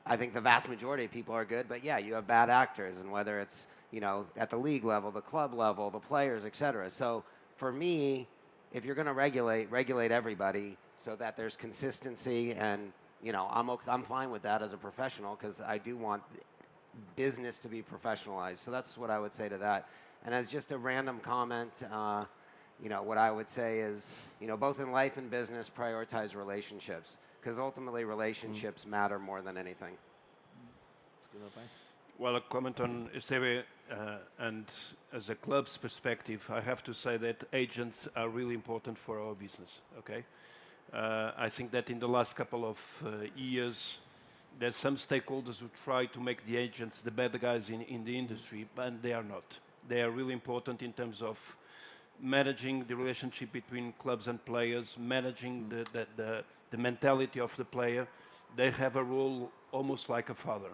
I think the vast majority of people are good, but yeah, you have bad actors, and whether it's, at the league level, the club level, the players, et cetera. So for me, if you're going to regulate everybody so that there's consistency, and, I'm fine with that as a professional, because I do want business to be professionalized. So that's what I would say to that. And as just a random comment, what I would say is, both in life and business, prioritize relationships, because ultimately relationships matter more than anything. Well, a comment on Esteve, and as a club's perspective, I have to say that agents are really important for our business, okay? I think that in the last couple of years, there's some stakeholders who try to make the agents the bad guys in the industry, but they are not. They are really important in terms of managing the relationship between clubs and players, managing the mentality of the player. They have a role almost like a father.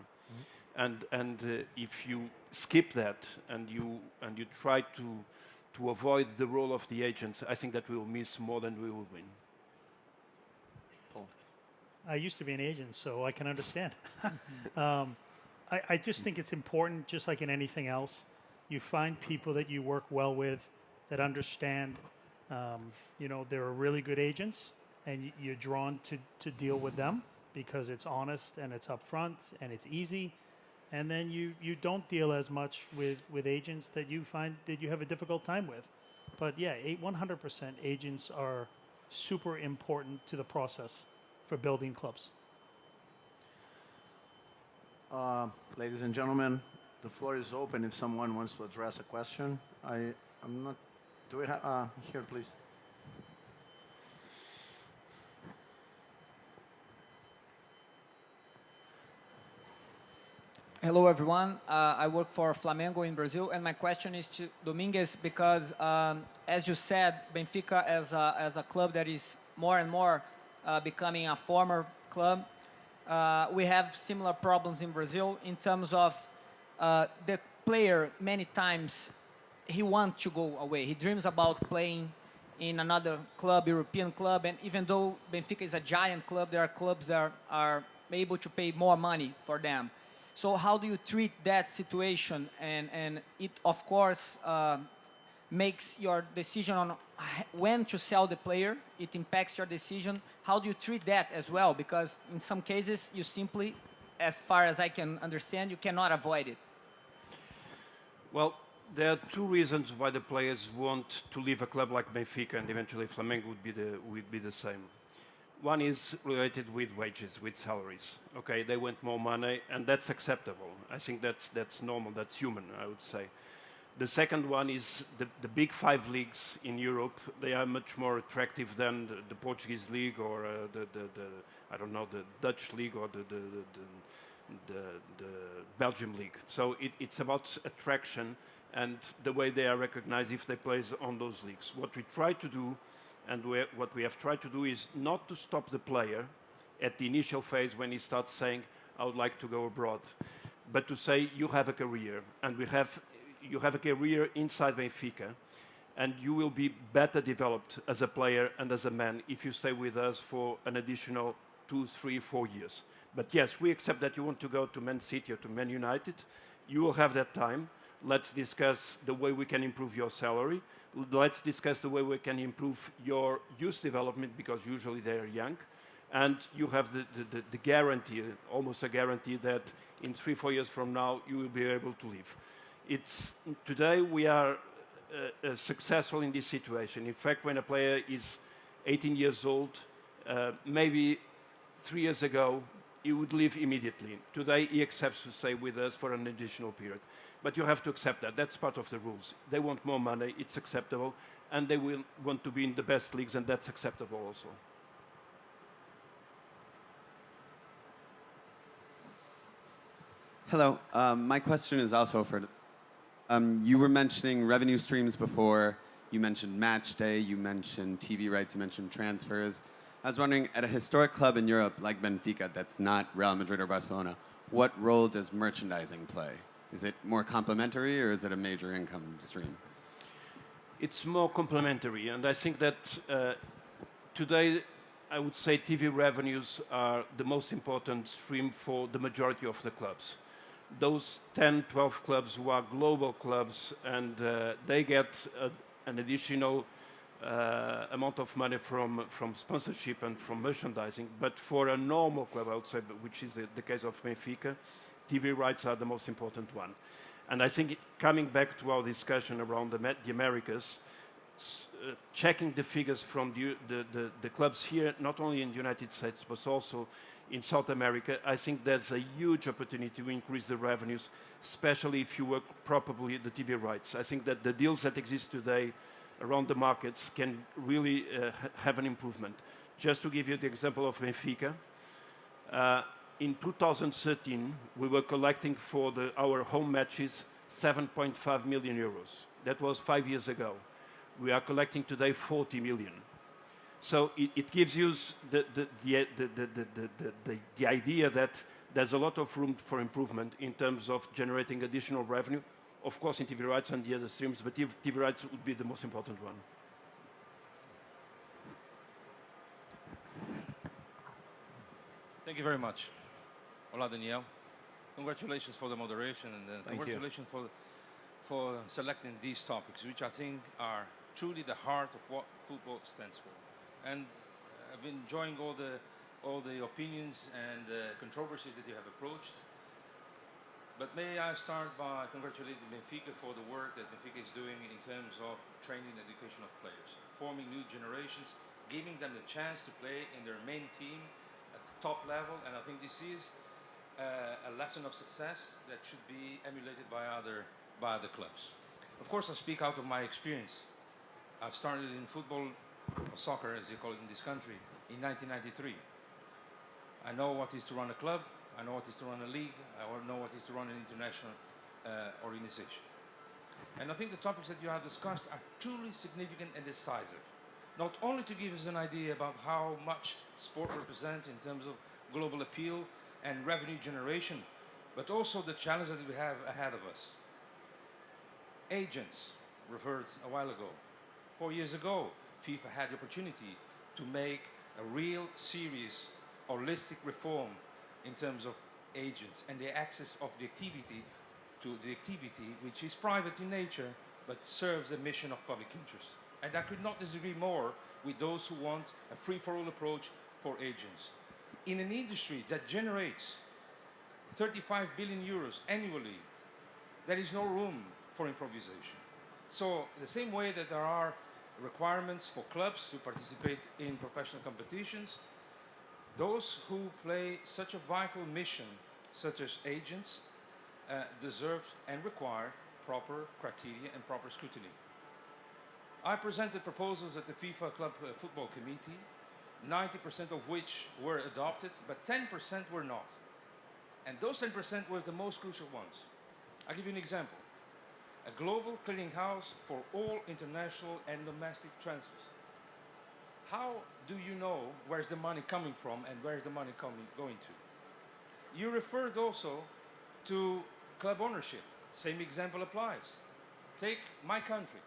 And if you skip that and you try to avoid the role of the agents, I think that we will miss more than we will win. I used to be an agent, so I can understand. I just think it's important, just like in anything else, you find people that you work well with, that understand, there are really good agents, and you're drawn to deal with them because it's honest and it's upfront and it's easy. And then you don't deal as much with agents that you find that you have a difficult time with. But yeah, 100% agents are super important to the process for building clubs. Ladies and gentlemen, the floor is open if someone wants to address a question. I'm not. Do we have here, please? Hello, everyone. I work for Flamengo in Brazil, and my question is to Domingos because, as you said, Benfica as a club that is more and more becoming a former club, we have similar problems in Brazil in terms of the player. Many times, he wants to go away. He dreams about playing in another club, European club, and even though Benfica is a giant club, there are clubs that are able to pay more money for them. So how do you treat that situation? And it, of course, makes your decision on when to sell the player. It impacts your decision. How do you treat that as well? Because in some cases, you simply, as far as I can understand, you cannot avoid it. Well, there are two reasons why the players want to leave a club like Benfica, and eventually Flamengo would be the same. One is related with wages, with salaries. Okay, they want more money, and that's acceptable. I think that's normal, that's human, I would say. The second one is the big five leagues in Europe. They are much more attractive than the Portuguese league or I don't know, the Dutch league or the Belgium league. So it's about attraction and the way they are recognized if they play on those leagues. What we try to do, and what we have tried to do, is not to stop the player at the initial phase when he starts saying, I would like to go abroad, but to say, you have a career, and you have a career inside Benfica, and you will be better developed as a player and as a man if you stay with us for an additional 2, 3, 4 years. But yes, we accept that you want to go to Man City or to Man United. You will have that time. Let's discuss the way we can improve your salary. Let's discuss the way we can improve your youth development, because usually they are young. And you have the guarantee, almost a guarantee, that in 3, 4 years from now, you will be able to leave. Today we are successful in this situation. In fact, when a player is 18 years old, maybe 3 years ago, he would leave immediately. Today, he accepts to stay with us for an additional period. But you have to accept that. That's part of the rules. They want more money, it's acceptable, and they will want to be in the best leagues, and that's acceptable also. Hello, my question is also for, you were mentioning revenue streams before, you mentioned match day, you mentioned TV rights, you mentioned transfers. I was wondering, at a historic club in Europe like Benfica that's not Real Madrid or Barcelona, what role does merchandising play? Is it more complementary, or is it a major income stream? It's more complementary, and I think that today, I would say TV revenues are the most important stream for the majority of the clubs. Those 10, 12 clubs who are global clubs, and they get an additional amount of money from sponsorship and from merchandising. But for a normal club, I would say, which is the case of Benfica, TV rights are the most important one. And I think coming back to our discussion around the Americas, checking the figures from the clubs here, not only in the United States, but also in South America, I think there's a huge opportunity to increase the revenues, especially if you work properly the TV rights. I think that the deals that exist today around the markets can really have an improvement. Just to give you the example of Benfica, in 2013, we were collecting for our home matches 7.5 million euros. That was 5 years ago. We are collecting today 40 million. So it gives you the idea that there's a lot of room for improvement in terms of generating additional revenue, of course in TV rights and the other streams, but TV rights would be the most important one. Thank you very much. Hola, Daniel. Congratulations for the moderation, and congratulations for selecting these topics, which I think are truly the heart of what football stands for. And I've been enjoying all the opinions and controversies that you have approached. But may I start by congratulating Benfica for the work that Benfica is doing in terms of training and education of players, forming new generations, giving them the chance to play in their main team at the top level. And I think this is a lesson of success that should be emulated by other clubs. Of course, I speak out of my experience. I've started in football, or soccer as you call it in this country, in 1993. I know what is to run a club, I know what is to run a league, I know what is to run an international organization. And I think the topics that you have discussed are truly significant and decisive. Not only to give us an idea about how much sport represents in terms of global appeal and revenue generation, but also the challenge that we have ahead of us. Agents, referred a while ago. 4 years ago, FIFA had the opportunity to make a real serious holistic reform in terms of agents and the access of the activity to the activity which is private in nature but serves the mission of public interest. And I could not disagree more with those who want a free-for-all approach for agents. In an industry that generates 35 billion euros annually, there is no room for improvisation. So the same way that there are requirements for clubs to participate in professional competitions, those who play such a vital mission, such as agents, deserve and require proper criteria and proper scrutiny. I presented proposals at the FIFA Club Football Committee, 90% of which were adopted, but 10% were not. And those 10% were the most crucial ones. I'll give you an example. A global clearinghouse for all international and domestic transfers. How do you know where's the money coming from and where's the money going to? You referred also to club ownership. Same example applies. Take my country,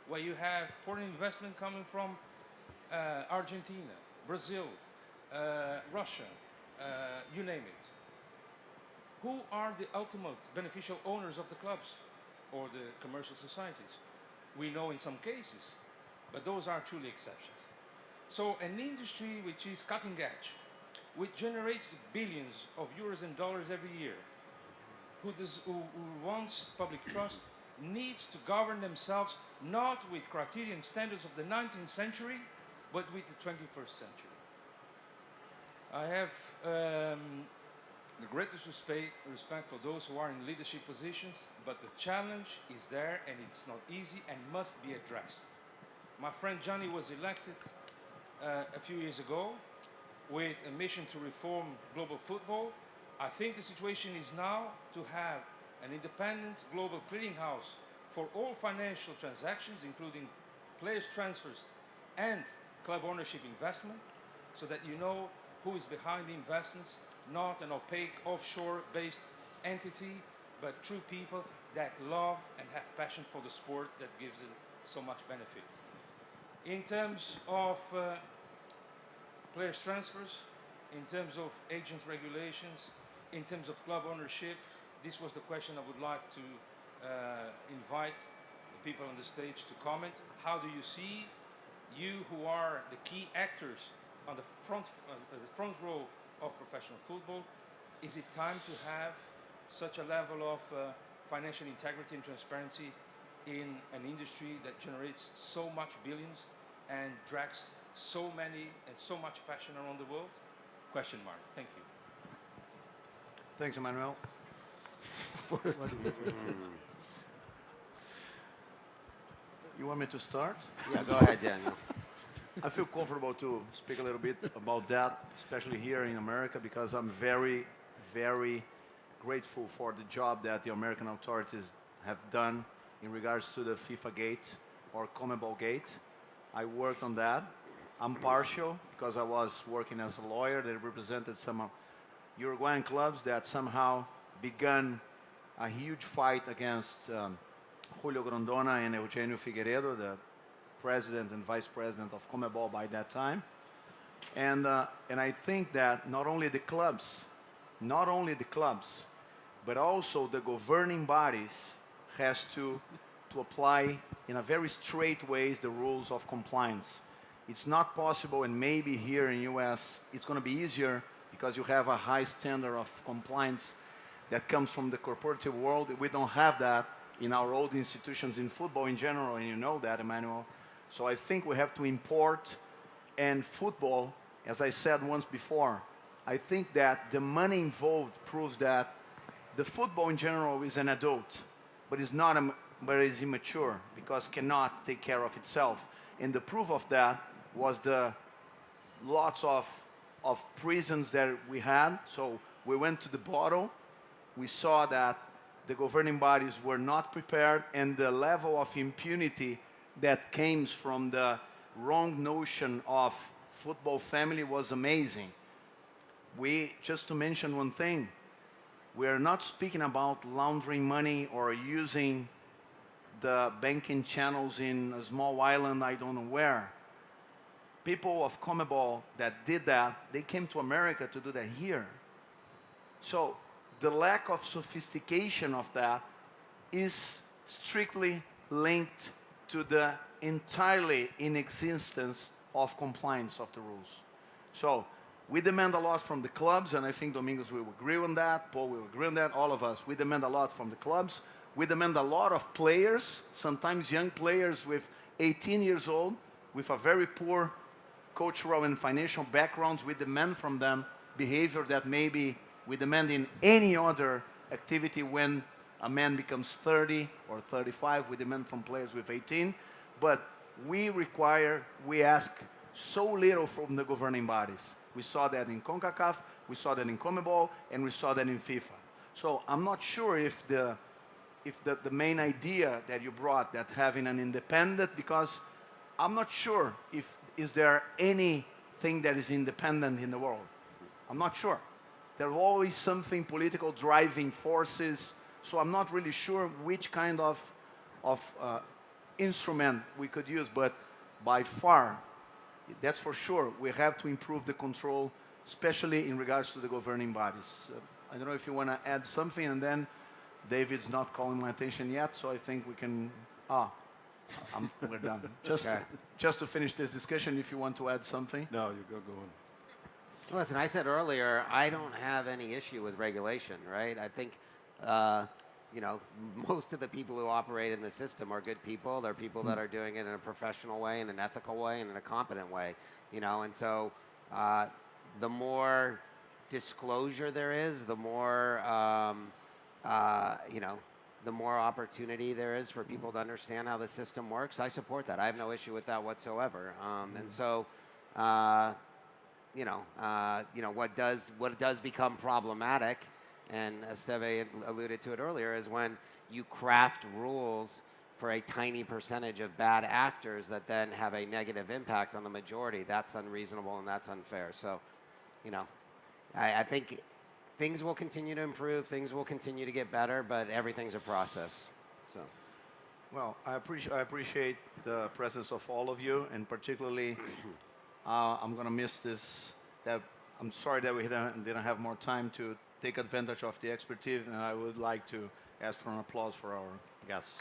where you have foreign investment coming from Argentina, Brazil, Russia, you name it. Who are the ultimate beneficial owners of the clubs or the commercial societies? We know in some cases, but those are truly exceptions. So an industry which is cutting edge, which generates billions of euros and dollars every year, who wants public trust, needs to govern themselves not with criterion standards of the 19th century, but with the 21st century. I have the greatest respect for those who are in leadership positions, but the challenge is there and it's not easy and must be addressed. My friend Johnny was elected a few years ago with a mission to reform global football. I think the situation is now to have an independent global clearinghouse for all financial transactions, including players' transfers and club ownership investment, so that you know who is behind the investments, not an opaque offshore-based entity, but true people that love and have passion for the sport that gives them so much benefit. In terms of players' transfers, in terms of agents' regulations, in terms of club ownership, this was the question I would like to invite the people on the stage to comment. How do you see, you who are the key actors on the front row of professional football, is it time to have such a level of financial integrity and transparency in an industry that generates so much billions and drags so many and so much passion around the world? Question mark. Thank you. Thanks, Emmanuel. You want me to start? Yeah, go ahead, Daniel. I feel comfortable to speak a little bit about that, especially here in America, because I'm very, very grateful for the job that the American authorities have done in regards to the FIFA gate or CONMEBOL gate. I worked on that. I'm partial because I was working as a lawyer that represented some Uruguayan clubs that somehow began a huge fight against Julio Grondona and Eugenio Figueiredo, the president and vice president of CONMEBOL by that time. And I think that not only the clubs, but also the governing bodies has to apply in a very straight ways the rules of compliance. It's not possible, and maybe here in US it's going to be easier because you have a high standard of compliance that comes from the corporative world. We don't have that in our old institutions in football in general, and you know that, Emmanuel. So I think we have to import, and football, as I said once before, I think that the money involved proves that the football in general is an adult, but is not but is immature because cannot take care of itself. And the proof of that was the lots of prisons that we had. So we went to the bottle. We saw that the governing bodies were not prepared, and the level of impunity that came from the wrong notion of football family was amazing. Just to mention one thing, we are not speaking about laundering money or using the banking channels in a small island, I don't know where. people of CONMEBOL that did that, they came to America to do that here. So the lack of sophistication of that is strictly linked to the entirely inexistence of compliance of the rules. So we demand a lot from the clubs, and I think Domingos will agree on that, Paul will agree on that, all of us. We demand a lot from the clubs. We demand a lot of players, sometimes young players with 18 years old, with a very poor cultural and financial backgrounds. We demand from them behavior that maybe we demand in any other activity. When a man becomes 30 or 35, we demand from players with 18. But we ask so little from the governing bodies. We saw that in CONCACAF, we saw that in CONMEBOL, and we saw that in FIFA. So I'm not sure if the main idea that you brought, that having an independent, because I'm not sure is there anything that is independent in the world. I'm not sure. There's always something political driving forces, so I'm not really sure which kind of instrument we could use, but by far, that's for sure, we have to improve the control, especially in regards to the governing bodies. I don't know if you want to add something, and then David's not calling my attention yet, so I think we can, we're done. Just to finish this discussion, if you want to add something. No, you go on. Listen, I said earlier, I don't have any issue with regulation, right? I think, most of the people who operate in the system are good people. They're people that are doing it in a professional way, in an ethical way, and in a competent way, and so the more disclosure there is, the more, the more opportunity there is for people to understand how the system works. I support that. I have no issue with that whatsoever. And so, what does become problematic, and Esteve alluded to it earlier, is when you craft rules for a tiny percentage of bad actors that then have a negative impact on the majority. That's unreasonable and that's unfair. So, I think things will continue to improve, things will continue to get better, but everything's a process. So. Well, I appreciate the presence of all of you, and particularly, I'm going to miss this. I'm sorry that we didn't have more time to take advantage of the expertise, and I would like to ask for an applause for our guests.